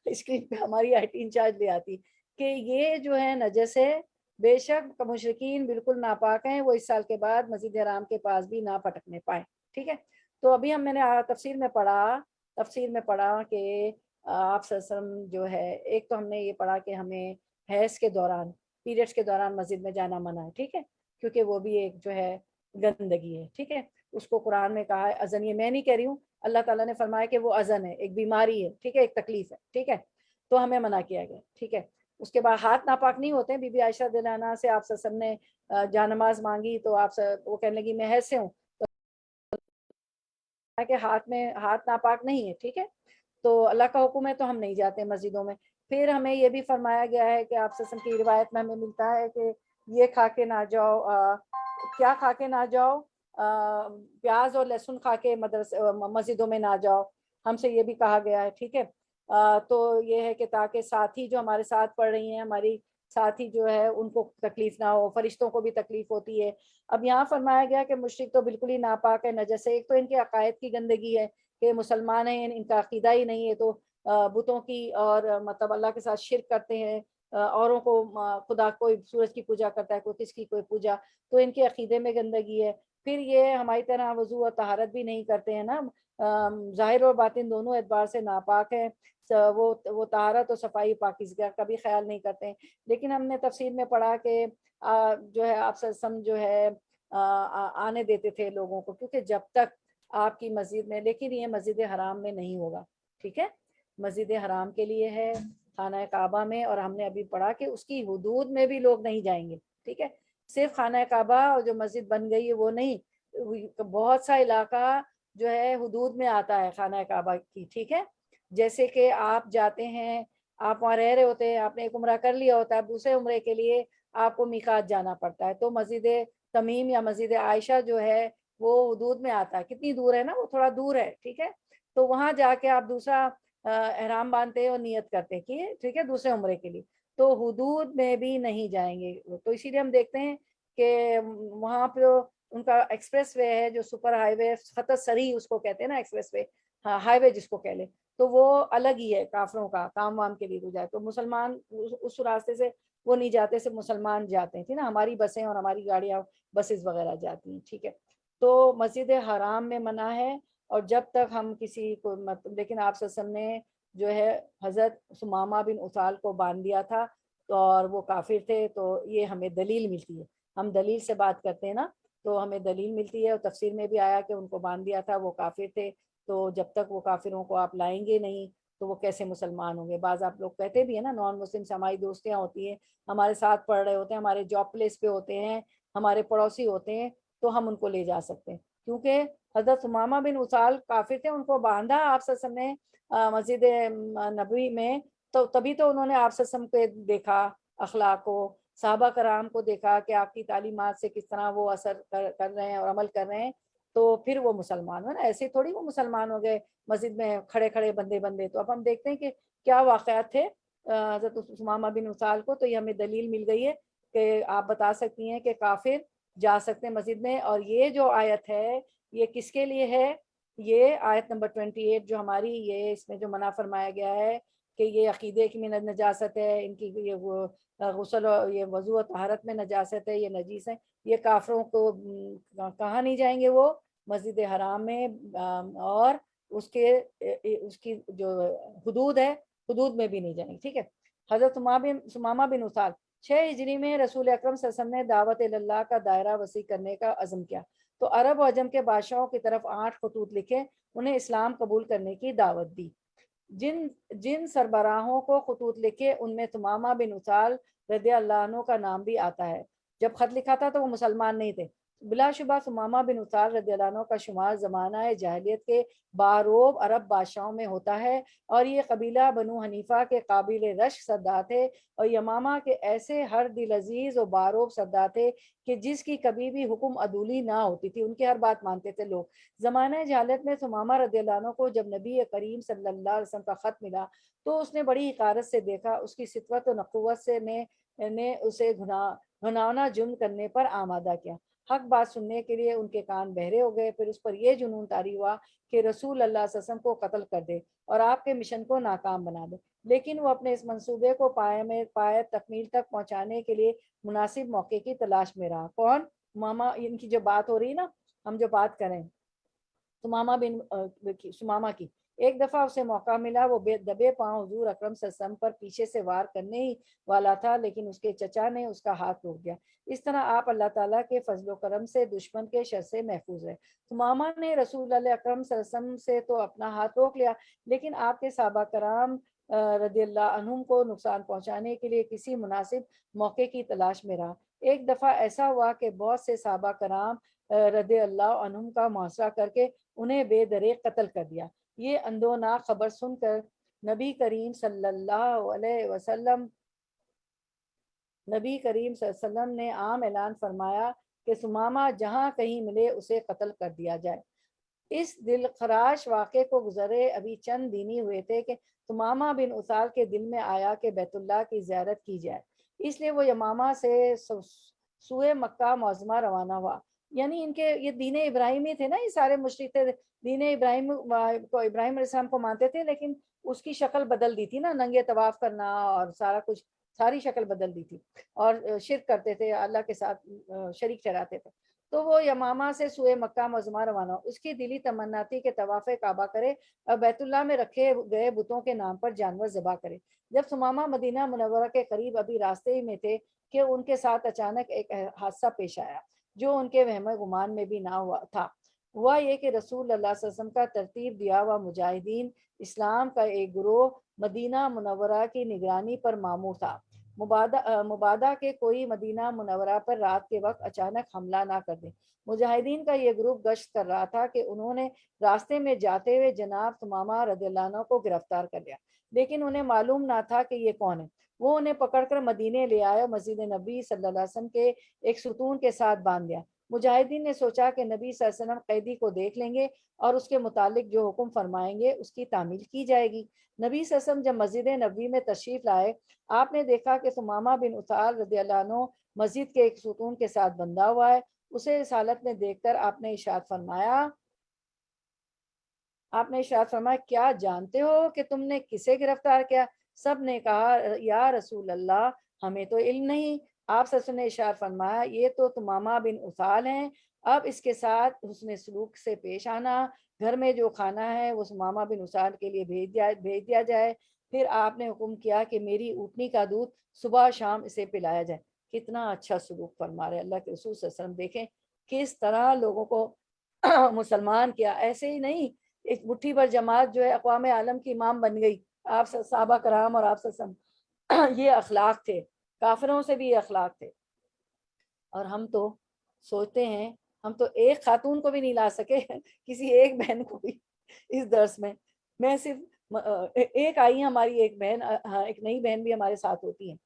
S1: اسکرین پہ ہماری آئی ٹی انچارج لے آتی کہ یہ جو ہے نجس ہے. بے شک مشرکین بالکل ناپاک ہیں، وہ اس سال کے بعد مسجد حرام کے پاس بھی نہ پٹکنے پائیں. ٹھیک ہے. تو ابھی میں نے تفسیر میں پڑھا کہ آپ صلی اللہ علیہ وسلم جو ہے، ایک تو ہم نے یہ پڑھا کہ ہمیں حیض کے دوران پیریڈس کے دوران مسجد میں جانا منع ہے. ٹھیک ہے، کیونکہ وہ بھی ایک جو ہے گندگی ہے. ٹھیک ہے، اس کو قرآن میں کہا ہے اذن. یہ میں نہیں کہہ رہی ہوں، اللہ تعالیٰ نے فرمایا کہ وہ اذن ہے، ایک بیماری ہے. ٹھیک ہے، ایک تکلیف ہے. ٹھیک ہے، تو ہمیں منع کیا گیا. ٹھیک ہے. اس کے بعد ہاتھ ناپاک نہیں ہوتے ہیں. بی بی عائشہ رضی اللہ عنہا سے آپ صلی اللہ علیہ وسلم نے جانماز مانگی تو وہ کہنے لگی میں حیض سے ہوں، کہ ہاتھ ناپاک نہیں ہے. ٹھیک ہے، تو اللہ کا حکم ہے تو ہم نہیں جاتے مسجدوں میں. پھر ہمیں یہ بھی فرمایا گیا ہے کہ آپ سے کی روایت میں ہمیں ملتا ہے کہ یہ کھا کے نہ جاؤ، کیا کھا کے نہ جاؤ، پیاز اور لہسن کھا کے مسجدوں میں نہ جاؤ. ہم سے یہ بھی کہا گیا ہے. ٹھیک ہے. تو یہ ہے کہ تاکہ ساتھی جو ہمارے ساتھ پڑھ رہی ہیں، ہماری ساتھی جو ہے ان کو تکلیف نہ ہو، فرشتوں کو بھی تکلیف ہوتی ہے. اب یہاں فرمایا گیا کہ مشرک تو بالکل ہی ناپاک ہے، نجس ہے. ایک تو ان کے عقائد کی گندگی ہے کہ مسلمان ہیں، ان کا عقیدہ ہی نہیں ہے، تو بتوں کی اور مطلب اللہ کے ساتھ شرک کرتے ہیں. اوروں کو خدا کوئی سورج کی پوجا کرتا ہے، کوئی کس کی کوئی پوجا، تو ان کے عقیدے میں گندگی ہے. پھر یہ ہماری طرح وضو اور طہارت بھی نہیں کرتے ہیں نا، ظاہر اور باطن دونوں اعتبار سے ناپاک ہے. وہ طہارت اور صفائی پاکیزگی کا بھی خیال نہیں کرتے ہیں. لیکن ہم نے تفسیر میں پڑھا کہ جو ہے آپ سم جو ہے آنے دیتے تھے لوگوں کو، کیونکہ جب تک آپ کی مسجد میں، لیکن یہ مسجد حرام میں نہیں ہوگا. ٹھیک ہے، مسجد حرام کے لیے ہے خانہ کعبہ میں، اور ہم نے ابھی پڑھا کہ اس کی حدود میں بھی لوگ نہیں جائیں گے. ٹھیک ہے، صرف خانہ کعبہ اور جو مسجد بن گئی ہے وہ نہیں، بہت سا علاقہ جو ہے حدود میں آتا ہے خانہ کعبہ کی. ٹھیک ہے، جیسے کہ آپ جاتے ہیں، آپ وہاں رہ رہے ہوتے ہیں، آپ نے ایک عمرہ کر لیا ہوتا ہے، دوسرے عمرے کے لیے آپ کو میقات جانا پڑتا ہے. تو مسجد تمیم یا مسجد عائشہ جو ہے وہ حدود میں آتا ہے. کتنی دور ہے نا، وہ تھوڑا دور ہے. ٹھیک ہے، تو وہاں جا کے آپ دوسرا احرام باندھتے ہیں اور نیت کرتے ہیں کہ ٹھیک ہے دوسرے عمرے کے لیے، تو حدود میں بھی نہیں جائیں گے. تو اسی لیے ہم دیکھتے ہیں کہ وہاں پہ ان کا ایکسپریس وے ہے، جو سپر ہائی وے، خط سری اس کو کہتے ہیں نا، ایکسپریس وے، ہائی وے جس کو کہہ لیں، تو وہ الگ ہی ہے کافروں کا، کام وام کے لیے تو جائے. تو مسلمان اس راستے سے وہ نہیں جاتے، صرف مسلمان جاتے ہیں. ٹھیک نا، ہماری بسیں اور ہماری گاڑیاں بسز وغیرہ جاتی ہیں. ٹھیک ہے، تو مسجد حرام میں منع ہے. اور جب تک ہم کسی کو لیکن آپ صلی اللہ علیہ وسلم نے جو ہے حضرت ثمامہ بن اسال کو باندھ دیا تھا، اور وہ کافر تھے. تو یہ ہمیں دلیل ملتی ہے، ہم دلیل سے بات کرتے ہیں نا، تو ہمیں دلیل ملتی ہے. اور تفسیر میں بھی آیا کہ ان کو باندھ دیا تھا، وہ کافر تھے. تو جب تک وہ کافروں کو آپ لائیں گے نہیں تو وہ کیسے مسلمان ہوں گے؟ بعض آپ لوگ کہتے بھی ہیں نا نان مسلم سے ہماری دوستیاں ہوتی ہیں، ہمارے ساتھ پڑھ رہے ہوتے ہیں، ہمارے جاب پلیس پہ ہوتے ہیں، ہمارے پڑوسی ہوتے ہیں، تو ہم ان کو لے جا سکتے ہیں، کیونکہ حضرت ثمامہ بن اسال کافر تھے، ان کو باندھا آپ صلی اللہ علیہ وسلم نے مسجد نبوی میں، تو تبھی تو انہوں نے آپ صلی اللہ علیہ وسلم پہ دیکھا، اخلاق کو، صحابہ کرام کو دیکھا کہ آپ کی تعلیمات سے کس طرح وہ اثر کر رہے ہیں اور عمل کر رہے ہیں، تو پھر وہ مسلمان ہوئے نا، ایسے تھوڑی وہ مسلمان ہو گئے مسجد میں کھڑے کھڑے بندے بندے۔ تو اب ہم دیکھتے ہیں کہ کیا واقعات تھے حضرت ثمامہ بن اسال کو، تو یہ ہمیں دلیل مل گئی ہے کہ آپ بتا سکتی ہیں کہ کافر جا سکتے ہیں مسجد میں۔ اور یہ جو آیت ہے یہ کس کے لیے ہے؟ یہ آیت نمبر 28 جو ہماری، یہ اس میں جو منع فرمایا گیا ہے کہ یہ عقیدے کی نجاست ہے، ان کی یہ وہ غسل اور یہ وضو و طہارت میں نجاست ہے، یہ نجیس ہے، یہ کافروں کو کہاں نہیں جائیں گے؟ وہ مسجد حرام میں اور اس کی جو حدود ہے، حدود میں بھی نہیں جائیں گے، ٹھیک ہے۔ حضرت ثمامہ بن اسال 6 ہجری میں رسول اکرم صلی اللہ علیہ وسلم نے دعوت اللہ کا دائرہ وسیع کرنے کا عزم کیا، تو عرب و عجم کے بادشاہوں کی طرف 8 خطوط لکھے، انہیں اسلام قبول کرنے کی دعوت دی۔ جن سربراہوں کو خطوط لکھے ان میں ثمامہ بن اسال رضی اللہ عنہ کا نام بھی آتا ہے۔ جب خط لکھا تھا تو وہ مسلمان نہیں تھے۔ بلا شبہ ثمامہ بن اسال رضی اللہ عنہ کا شمار زمانہ جاہلیت کے باروب عرب بادشاہوں میں ہوتا ہے، اور یہ قبیلہ بنو حنیفہ کے قابل رشک سردار تھے، اور یمامہ کے ایسے ہر دل عزیز و باروب سردار تھے کہ جس کی کبھی بھی حکم عدولی نہ ہوتی تھی، ان کی ہر بات مانتے تھے لوگ۔ زمانہ جہالت میں ثمامہ رضی اللہ عنہ کو جب نبی کریم صلی اللہ علیہ وسلم کا خط ملا تو اس نے بڑی حقارت سے دیکھا، اس کی سطوت و نقوت سے نے اسے گھناؤنا جرم کرنے پر آمادہ کیا۔ حق بات سننے کے لیے ان کے کان بہرے ہو گئے، پھر اس پر یہ جنون طاری ہوا کہ رسول اللہ صلی اللہ علیہ وسلم کو قتل کر دے اور آپ کے مشن کو ناکام بنا دے، لیکن وہ اپنے اس منصوبے کو پائے تکمیل تک پہنچانے کے لیے مناسب موقع کی تلاش میں رہا۔ کون؟ ماما، ان کی جو بات ہو رہی نا، ہم جو بات کریں ثمامہ کی، ایک دفعہ اسے موقع ملا، وہ دبے پاؤں حضور اکرم صلی اللہ علیہ وسلم پر پیچھے سے وار کرنے ہی والا تھا، لیکن اس کے چچا نے اس کا ہاتھ روک دیا۔ اس طرح آپ اللہ تعالیٰ کے فضل و کرم سے دشمن کے شر سے محفوظ ہے۔ ثمامہ نے رسول اللہ اکرم صلی اللہ علیہ وسلم سے تو اپنا ہاتھ روک لیا، لیکن آپ کے صحابہ کرام رضی اللہ عنہم کو نقصان پہنچانے کے لیے کسی مناسب موقع کی تلاش میں رہا۔ ایک دفعہ ایسا ہوا کہ بہت سے صحابہ کرام رضی اللہ عنہم کا محاصرہ کر کے انہیں بے دریغ قتل کر دیا۔ یہ اندوناک خبر سن کر نبی کریم صلی اللہ علیہ وسلم نے عام اعلان فرمایا کہ ثمامہ جہاں کہیں ملے اسے قتل کر دیا جائے۔ اس دل خراش واقعے کو گزرے ابھی چند دن ہی ہوئے تھے کہ ثمامہ بن اسال کے دل میں آیا کہ بیت اللہ کی زیارت کی جائے، اس لیے وہ یمامہ سے سوئے مکہ معظمہ روانہ ہوا۔ یعنی ان کے یہ دین ابراہیمی تھے نا، یہ سارے مشرک تھے، دین ابراہیم کو، ابراہیم علیہ السلام کو مانتے تھے، لیکن اس کی شکل بدل دی تھی نا، ننگے طواف کرنا اور سارا کچھ، ساری شکل بدل دی تھی، اور شرک کرتے تھے، اللہ کے ساتھ شریک ٹھہراتے تھے۔ تو وہ یمامہ سے سوئے مکہ معظمہ روانہ، اس کی دلی تمنا تھی کہ طواف کعبہ کرے اور بیت اللہ میں رکھے گئے بتوں کے نام پر جانور ذبح کرے۔ جب ثمامہ مدینہ منورہ کے قریب ابھی راستے ہی میں تھے کہ ان کے ساتھ اچانک ایک حادثہ پیش آیا جو ان کے وہم گمان میں بھی نہ ہوا تھا۔ ہوا یہ کہ رسول اللہ صلی اللہ علیہ وسلم کا ترتیب دیا ہوا مجاہدین اسلام کا ایک گروہ مدینہ منورہ کی نگرانی پر مامور تھا۔ مبادہ کہ کوئی مدینہ منورہ پر رات کے وقت اچانک حملہ نہ کر دے۔ مجاہدین کا یہ گروپ گشت کر رہا تھا کہ انہوں نے راستے میں جاتے ہوئے جناب ثمامہ رضی اللہ عنہ کو گرفتار کر لیا، لیکن انہیں معلوم نہ تھا کہ یہ کون ہے۔ وہ انہیں پکڑ کر مدینے لے آئے، مسجد نبی صلی اللہ علیہ وسلم کے ایک ستون کے ساتھ باندھ دیا۔ مجاہدین نے سوچا کہ نبی صلی اللہ علیہ وسلم قیدی کو دیکھ لیں گے اور اس کے متعلق جو حکم فرمائیں گے اس کی تعمیل کی جائے گی۔ نبی صلی اللہ علیہ وسلم جب مسجد نبوی میں تشریف لائے، آپ نے دیکھا کہ ثمامہ بن اسال رضی اللہ عنہ مسجد کے ایک ستون کے ساتھ بندھا ہوا ہے۔ اسے اس حالت میں دیکھ کر آپ نے ارشاد فرمایا کیا جانتے ہو کہ تم نے کسے گرفتار کیا؟ سب نے کہا یا رسول اللہ ہمیں تو علم نہیں۔ آپ صلی اللہ علیہ وسلم نے ارشاد فرمایا یہ تو ثمامہ بن اسال ہیں، اب اس کے ساتھ حسن سلوک سے پیش آنا، گھر میں جو کھانا ہے وہ ثمامہ بن اسال کے لیے بھیج دیا جائے۔ پھر آپ نے حکم کیا کہ میری اونٹنی کا دودھ صبح شام اسے پلایا جائے۔ کتنا اچھا سلوک فرما رہے اللہ کے رسول صلی اللہ علیہ وسلم، دیکھیں کس طرح لوگوں کو مسلمان کیا، ایسے ہی نہیں ایک مٹھی بھر جماعت جو ہے اقوام عالم کی امام بن گئی، آپ صحابہ کرام اور آپ یہ اخلاق تھے، کافروں سے بھی یہ اخلاق تھے۔ اور ہم تو سوچتے ہیں، ہم تو ایک خاتون کو بھی نہیں لا سکے کسی ایک بہن کو بھی اس درس میں صرف ایک آئی ہماری ایک بہن، ایک نئی بہن بھی ہمارے ساتھ ہوتی ہیں۔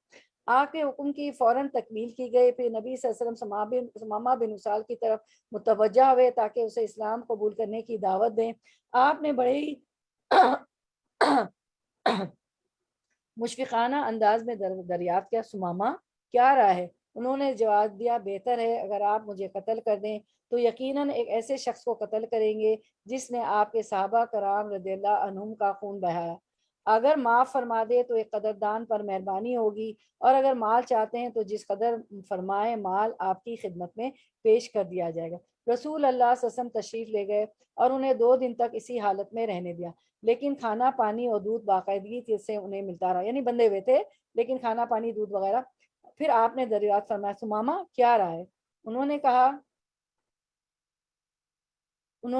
S1: آپ کے حکم کی فوراً تکمیل کی گئی، پھر نبی صلی اللہ علیہ وسلم ثمامہ بن اسال کی طرف متوجہ ہوئے تاکہ اسے اسلام قبول کرنے کی دعوت دیں۔ آپ نے بڑے ہی مشفقانہ انداز میں دریافت کیا، ثمامہ کیا رائے ہے؟ انہوں نے جواب دیا، بہتر ہے اگر آپ مجھے قتل کر دیں تو یقیناً ایک ایسے شخص کو قتل کریں گے جس نے آپ کے صحابہ کرام رضی اللہ عنہم کا خون بہایا۔ اگر معاف فرما دے تو ایک قدردان پر مہربانی ہوگی، اور اگر مال چاہتے ہیں تو جس قدر فرمائے مال آپ کی خدمت میں پیش کر دیا جائے گا۔ رسول اللہ صلی اللہ علیہ وسلم تشریف لے گئے اور انہیں 2 دن تک اسی حالت میں رہنے دیا، لیکن کھانا پانی اور دودھ باقاعدگی سے انہیں ملتا رہا، یعنی بندے ہوئے تھے لیکن کھانا پانی دودھ وغیرہ۔ پھر آپ نے دریافت فرمایا، ثمامہ کیا رائے؟ انہوں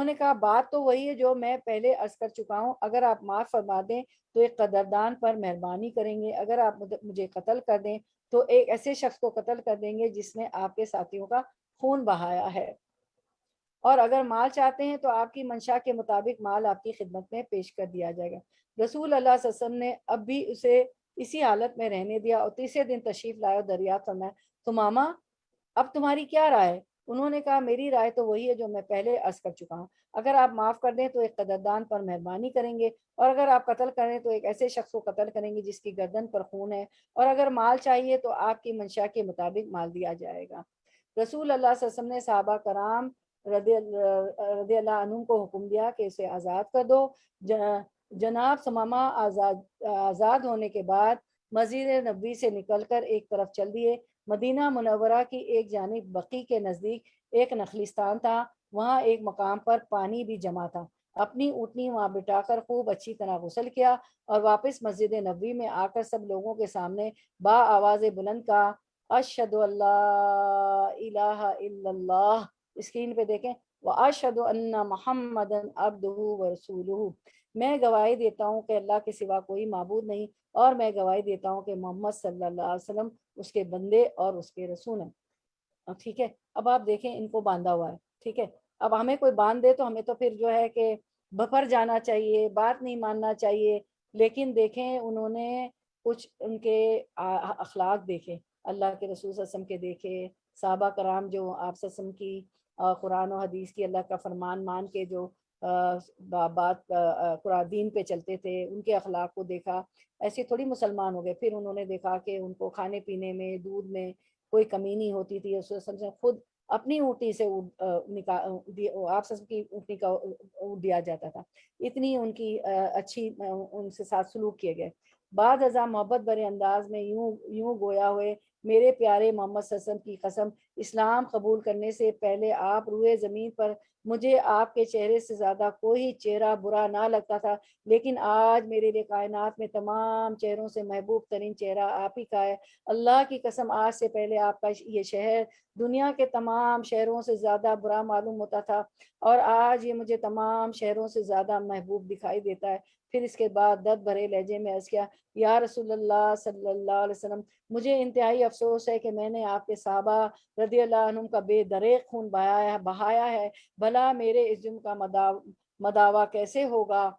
S1: نے کہا بات تو وہی ہے جو میں پہلے عرض کر چکا ہوں، اگر آپ معاف فرما دیں تو ایک قدردان پر مہربانی کریں گے، اگر آپ مجھے قتل کر دیں تو ایک ایسے شخص کو قتل کر دیں گے جس نے آپ کے ساتھیوں کا خون بہایا ہے، اور اگر مال چاہتے ہیں تو آپ کی منشا کے مطابق مال آپ کی خدمت میں پیش کر دیا جائے گا۔ رسول اللہ صلی اللہ علیہ وسلم نے اب بھی اسے اسی حالت میں رہنے دیا اور تیسرے دن تشریف لائے اور دریافت فرمایا، ثمامہ اب تمہاری کیا رائے ہے؟ انہوں نے کہا میری رائے تو وہی ہے جو میں پہلے عرض کر چکا ہوں، اگر آپ معاف کر دیں تو ایک قدردان پر مہربانی کریں گے، اور اگر آپ قتل کریں تو ایک ایسے شخص کو قتل کریں گے جس کی گردن پر خون ہے، اور اگر مال چاہیے تو آپ کی منشا کے مطابق مال دیا جائے گا۔ رسول اللہ صلی اللہ علیہ وسلم نے صحابہ کرام رضی اللہ عنہ کو حکم دیا کہ اسے آزاد کر دو۔ جناب ثمامہ آزاد ہونے کے بعد مسجد نبوی سے نکل کر ایک طرف چل دیے۔ مدینہ منورہ کی ایک جانب بقی کے نزدیک ایک نخلستان تھا، وہاں ایک مقام پر پانی بھی جمع تھا۔ اپنی اونٹنی وہاں بٹھا کر خوب اچھی طرح غسل کیا اور واپس مسجد نبوی میں آ کر سب لوگوں کے سامنے با آواز بلند کہا، اشہد اللہ الہ الا اللہ، اسکرین پہ دیکھیں، واشہد ان محمدن عبدہ ورسولہ، میں گواہی دیتا ہوں کہ اللہ کے سوا کوئی معبود نہیں، اور میں گواہی دیتا ہوں کہ محمد صلی اللہ علیہ وسلم اس کے بندے اور اس کے رسول ہیں۔ ٹھیک ہے، اب آپ دیکھیں ان کو باندھا ہوا ہے، ٹھیک ہے، اب ہمیں کوئی باندھ دے تو ہمیں تو پھر جو ہے کہ بھپر جانا چاہیے، بات نہیں ماننا چاہیے، لیکن دیکھیں انہوں نے کچھ ان کے اخلاق دیکھے، اللہ کے رسول صلی اللہ علیہ وسلم کے دیکھے، صحابہ کرام جو آپ صلی اللہ علیہ وسلم کی قرآن و حدیث کی اللہ کا فرمان مان کے جو بات قرآن دین پہ چلتے تھے، ان کے اخلاق کو دیکھا، ایسے تھوڑی مسلمان ہو گئے۔ پھر انہوں نے دیکھا کہ ان کو کھانے پینے میں، دودھ میں کوئی کمی نہیں ہوتی تھی، اس سے خود اپنی اونٹی سے آپ سب کی اونٹی کا اونٹ دیا جاتا تھا، اتنی ان کی اچھی ان سے ساتھ سلوک کیے گئے۔ بعد ازاں محبت بھرے انداز میں یوں گویا ہوئے، میرے پیارے محمد صلی اللہ علیہ وسلم کی قسم، اسلام قبول کرنے سے پہلے آپ روئے زمین پر مجھے آپ کے چہرے سے زیادہ کوئی چہرہ برا نہ لگتا تھا، لیکن آج میرے لیے کائنات میں تمام چہروں سے محبوب ترین چہرہ آپ ہی کا ہے۔ اللہ کی قسم آج سے پہلے آپ کا یہ شہر دنیا کے تمام شہروں سے زیادہ برا معلوم ہوتا تھا، اور آج یہ مجھے تمام شہروں سے زیادہ محبوب دکھائی دیتا ہے۔ پھر اس کے بعد درد بھرے لہجے میں عرض کیا، یا رسول اللہ صلی اللہ علیہ وسلم، مجھے انتہائی افسوس ہے کہ میں نے آپ کے صحابہ رضی اللہ عنہم کا بے دریغ خون بہایا ہے، بھلا میرے اس جرم کا مداوع کیسے ہوگا؟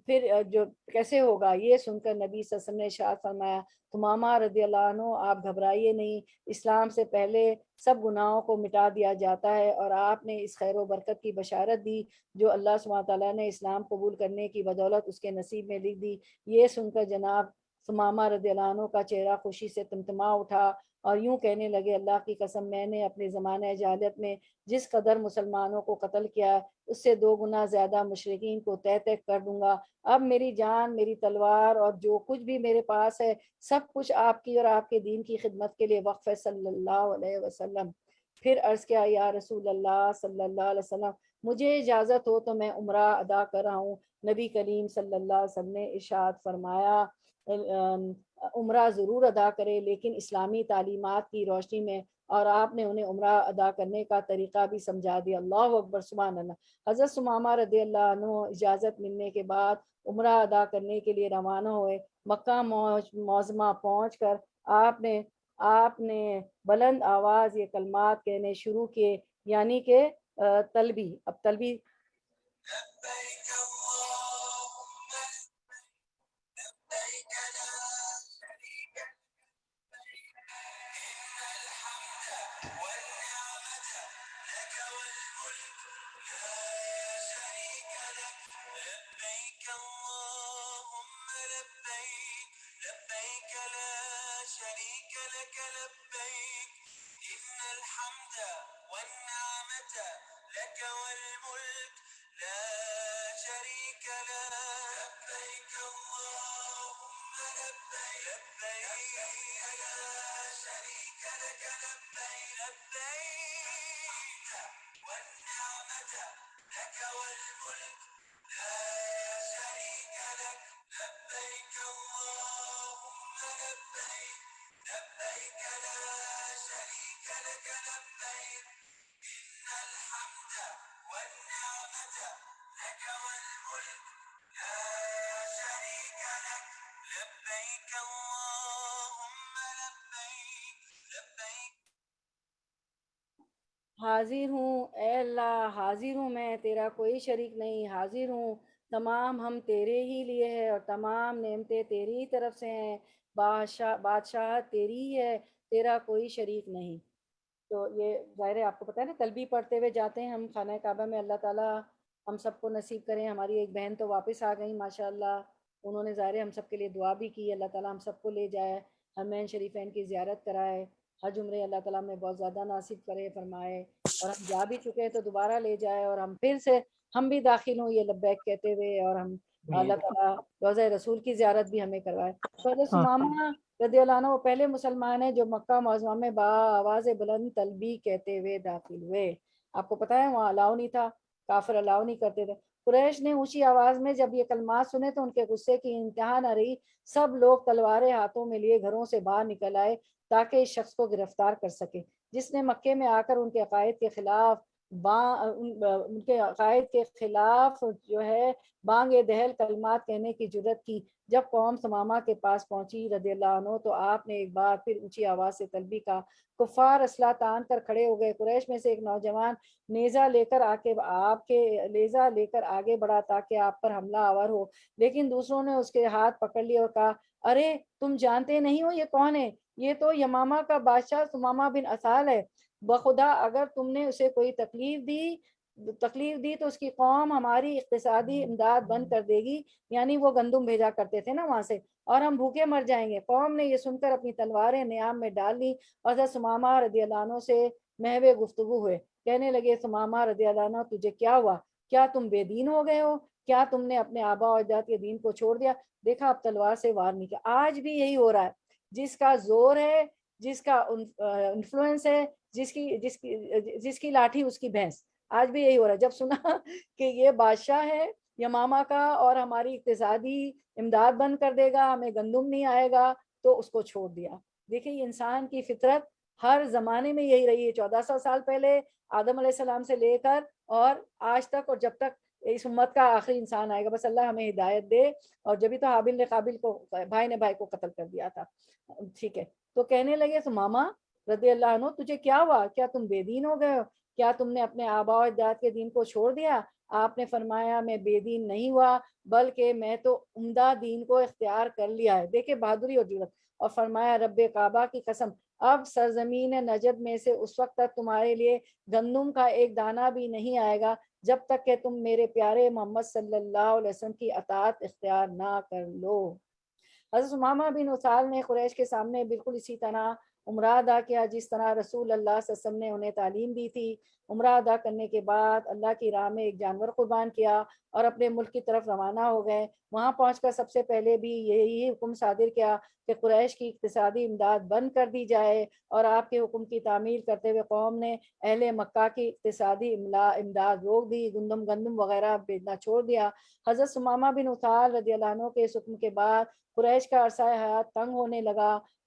S1: پھر جو کیسے ہوگا؟ یہ سن کر نبی صلی اللہ علیہ وسلم نے ارشاد فرمایا، ثمامہ رضی اللہ عنہ آپ گھبرائیے نہیں، اسلام سے پہلے سب گناہوں کو مٹا دیا جاتا ہے، اور آپ نے اس خیر و برکت کی بشارت دی جو اللہ سبحانہ تعالیٰ نے اسلام قبول کرنے کی بدولت اس کے نصیب میں لکھ دی۔ یہ سن کر جناب ثمامہ رضی اللہ عنہ کا چہرہ خوشی سے تمتما اٹھا اور یوں کہنے لگے، اللہ کی قسم میں نے اپنے زمانہ جاہلیت میں جس قدر مسلمانوں کو قتل کیا اس سے 2 گنا زیادہ مشرکین کو تہ تہ کر دوں گا۔ اب میری جان، میری تلوار اور جو کچھ بھی میرے پاس ہے سب کچھ آپ کی اور آپ کے دین کی خدمت کے لیے وقف ہے صلی اللہ علیہ وسلم۔ پھر عرض کیا، یا رسول اللہ صلی اللہ علیہ وسلم، مجھے اجازت ہو تو میں عمرہ ادا کر رہا ہوں۔ نبی کریم صلی اللہ علیہ وسلم نے ارشاد فرمایا، عمرہ ضرور ادا کرے، لیکن اسلامی تعلیمات کی روشنی میں، اور آپ نے انہیں عمرہ ادا کرنے کا طریقہ بھی سمجھا دیا۔ اللہ اکبر، سبحان اللہ۔ حضرت ثمامہ رضی اللہ عنہ اجازت ملنے کے بعد عمرہ ادا کرنے کے لیے روانہ ہوئے۔ مکہ معظمہ پہنچ کر آپ نے بلند آواز یہ کلمات کہنے شروع کیے، یعنی کہ تلبی۔ اب تلبی
S2: لبيك اللهم لبيك لا شريك لك إن الحمد والنعمة لك والملك لا شريك لك لبيك اللهم لبيك لبيك لا شريك لك لبيك إن الحمد والنعمة لك والملك لا شريك لك لبيك اللهم لبيك لبيك لا شريك لك لبيك لبيك والنعمة لك والملك لا شريك لك لبيك اللهم لبيك لبيك لا شريك لك لبيك إن الحمد والنعمة لك والملك لا شريك لك لبيك اللهم لبيك لبيك
S1: حاضر ہوں اے اللہ، حاضر ہوں میں، تیرا کوئی شریک نہیں، حاضر ہوں، تمام ہم تیرے ہی لیے ہے اور تمام نعمتیں تیری ہی طرف سے ہیں، بادشاہت تیری ہی ہے، تیرا کوئی شریک نہیں۔ تو یہ ظاہر ہے آپ کو پتہ ہے نا، تلبی پڑھتے ہوئے جاتے ہیں ہم خانہ کعبہ میں۔ اللہ تعالیٰ ہم سب کو نصیب کریں۔ ہماری ایک بہن تو واپس آ گئی ماشاءاللہ، انہوں نے ظاہر ہے ہم سب کے لیے دعا بھی کی۔ اللہ تعالیٰ ہم سب کو لے جائے، حرمین شریفین کی زیارت کرائے، حج عمرے اللہ تعالیٰ ہمیں بہت زیادہ نصیب کرے فرمائے، اور ہم جا بھی چکے ہیں تو دوبارہ لے جائے، اور ہم پھر سے ہم بھی داخل ہوں یہ لبیک کہتے ہوئے، اور ہم اللہ تعالیٰ روضہ رسول کی زیارت بھی ہمیں کروائے۔ تو حضرت ثمامہ رضی اللہ عنہ وہ پہلے مسلمان ہیں جو مکہ معظمہ میں با آواز بلند تلبی کہتے ہوئے داخل ہوئے۔ آپ کو پتہ ہے وہاں الاؤ نہیں تھا، کافر الاؤ نہیں کرتے تھے۔ قریش نے اونچی آواز میں جب یہ کلمات سنے تو ان کے غصے کی انتہا نہ رہی، سب لوگ تلواریں ہاتھوں میں لیے گھروں سے باہر نکل آئے تاکہ اس شخص کو گرفتار کر سکے جس نے مکے میں آ کر ان کے عقائد کے خلاف ان کے عقائد کے خلاف جو ہے بانگ دہل کلمات کہنے کی جرت کی۔ جب قوم ثمامہ کے پاس پہنچی رضی اللہ عنہ تو آپ نے ایک بار پھر اونچی آواز سے تلبی کا۔ کفار اسلحہ تان کر کھڑے ہو گئے۔ قریش میں سے ایک نوجوان نیزہ لے کر آگے بڑھا تاکہ آپ پر حملہ آور ہو، لیکن دوسروں نے اس کے ہاتھ پکڑ لیے اور کہا، ارے تم جانتے نہیں ہو یہ کون ہے؟ یہ تو یمامہ کا بادشاہ ثمامہ بن اسال ہے۔ بخدا اگر تم نے اسے کوئی تکلیف دی تو اس کی قوم ہماری اقتصادی امداد بند کر دے گی، یعنی وہ گندم بھیجا کرتے تھے نا وہاں سے، اور ہم بھوکے مر جائیں گے۔ قوم نے یہ سن کر اپنی تلواریں نیام میں ڈال لی اور حضرت ثمامہ رضی اللہ عنہ سے محو گفتگو ہوئے۔ کہنے لگے، ثمامہ رضی اللہ عنہ تجھے کیا ہوا؟ کیا تم بے دین ہو گئے ہو؟ کیا تم نے اپنے آبا و اجداد کے دین کو چھوڑ دیا؟ دیکھا اب تلوار سے وار نہیں کیا۔ آج بھی یہی ہو رہا ہے، جس کا زور ہے، جس کا انفلوئنس ہے، جس کی لاٹھی اس کی بھینس۔ آج بھی یہی ہو رہا ہے۔ جب سنا کہ یہ بادشاہ ہے یمامہ کا اور ہماری اقتصادی امداد بند کر دے گا، ہمیں گندم نہیں آئے گا، تو اس کو چھوڑ دیا۔ دیکھیں یہ انسان کی فطرت ہر زمانے میں یہی رہی ہے، 1400 سال پہلے آدم علیہ السلام سے لے کر اور آج تک، اور جب تک اس امت کا آخری انسان آئے گا۔ بس اللہ ہمیں ہدایت دے۔ اور جبھی تو حابیل نے قابل کو، بھائی نے بھائی کو قتل کر دیا تھا، ٹھیک ہے۔ تو کہنے لگے، ثمامہ رضی اللہ عنہ تجھے کیا ہوا؟ کیا تم بے دین ہو گئے ہو؟ کیا تم نے اپنے آبا و اجداد کے دین کو چھوڑ دیا؟ آپ نے فرمایا، میں بے دین نہیں ہوا، بلکہ میں تو عمدہ دین کو اختیار کر لیا ہے۔ دیکھیں بہادری اور جرات۔ اور فرمایا، رب کعبہ کی قسم، اب سرزمین نجد میں سے اس وقت تک تمہارے لیے گندم کا ایک دانہ بھی نہیں آئے گا جب تک کہ تم میرے پیارے محمد صلی اللہ علیہ وسلم کی اطاعت اختیار نہ کر لو۔ حضرت ثمامہ بن اسال نے قریش کے سامنے بالکل اسی طرح عمرہ ادا کیا جس طرح رسول اللہ صلی اللہ علیہ وسلم نے انہیں تعلیم دی تھی۔ عمرہ ادا کرنے کے بعد اللہ کی راہ میں ایک جانور قربان کیا اور اپنے ملک کی طرف روانہ ہو گئے۔ وہاں پہنچ کر سب سے پہلے بھی یہی حکم صادر کیا کہ قریش کی اقتصادی امداد بند کر دی جائے، اور آپ کے حکم کی تعمیل کرتے ہوئے قوم نے اہل مکہ کی اقتصادی امداد روک دی، گندم وغیرہ بھیجنا چھوڑ دیا۔ حضرت ثمامہ بن اسال رضی اللہ عنہ کے اس حکم کے بعد قریش کا عرصہ حیات تنگ ہونے لگا۔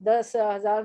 S1: 10,000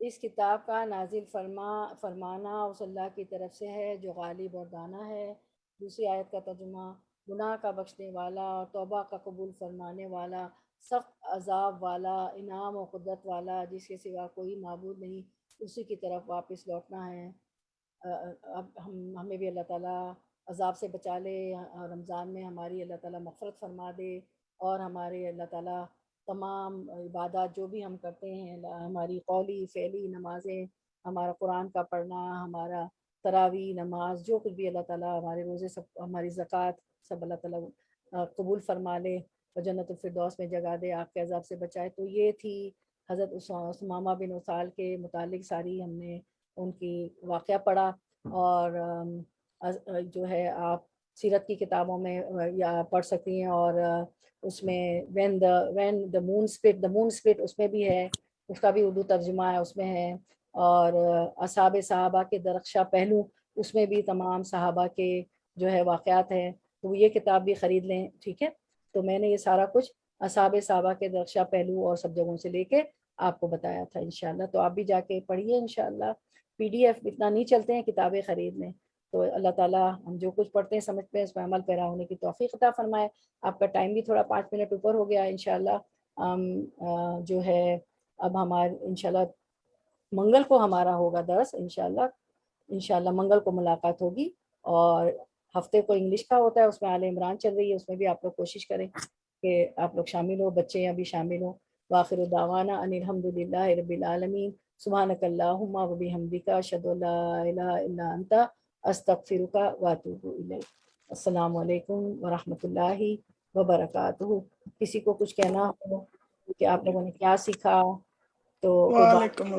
S1: اس کتاب کا نازل فرمانا اس اللہ کی طرف سے ہے جو غالب اور دانا ہے۔ دوسری آیت کا ترجمہ، گناہ کا بخشنے والا اور توبہ کا قبول فرمانے والا، سخت عذاب والا، انعام و قدرت والا، جس کے سوا کوئی معبود نہیں، اسی کی طرف واپس لوٹنا ہے۔ اب ہمیں بھی اللہ تعالیٰ عذاب سے بچا لے، رمضان میں ہماری اللہ تعالیٰ مغفرت فرما دے، اور ہمارے اللہ تعالیٰ تمام عبادات جو بھی ہم کرتے ہیں، ہماری قولی فعلی نمازیں، ہمارا قرآن کا پڑھنا، ہمارا تراویح نماز، جو کچھ بھی اللہ تعالیٰ ہمارے روزے، سب ہماری زکوٰۃ، سب اللہ تعالیٰ قبول فرما لے اور جنت الفردوس میں جگہ دے، آگ کے عذاب سے بچائے۔ تو یہ تھی حضرت ثمامہ بن اسال کے متعلق ساری ہم نے ان کی واقعہ پڑھا، اور جو ہے آپ سیرت کی کتابوں میں یا پڑھ سکتی ہیں، اور اس میں وین دا مون اسپلٹ اس میں بھی ہے، اس کا بھی اردو ترجمہ ہے، اس میں ہے، اور اصحاب صحابہ کے درخشاں پہلو، اس میں بھی تمام صحابہ کے جو ہے واقعات ہیں، تو یہ کتاب بھی خرید لیں، ٹھیک ہے۔ تو میں نے یہ سارا کچھ اصحاب صحابہ کے درخشاں پہلو اور سب جگہوں سے لے کے آپ کو بتایا تھا انشاءاللہ، تو آپ بھی جا کے پڑھیے انشاءاللہ۔ PDF اتنا نہیں چلتے ہیں کتابیں خریدنے، تو اللہ تعالیٰ ہم جو کچھ پڑھتے ہیں سمجھتے ہیں اس میں عمل پیرا ہونے کی توفیق عطا فرمائے۔ آپ کا ٹائم بھی تھوڑا 5 منٹ اوپر ہو گیا انشاءاللہ۔ جو ہے اب ہمارے انشاءاللہ منگل کو ہمارا ہوگا درس انشاءاللہ منگل کو ملاقات ہوگی، اور ہفتے کو انگلش کا ہوتا ہے، اس میں آل عمران چل رہی ہے، اس میں بھی آپ لوگ کوشش کریں کہ آپ لوگ شامل ہو، بچے ابھی شامل ہوں۔ وآخر دعوانا ان الحمدللہ رب العالمین، سبحانک اللہم و بحمدک، اشہد ان لا الہ الا انت، استغفرک و اتوب الیک۔ السلام علیکم ورحمۃ اللہ وبرکاتہ۔ کسی کو کچھ کہنا ہو کہ آپ لوگوں نے کیا سیکھا تو
S3: وعلیکم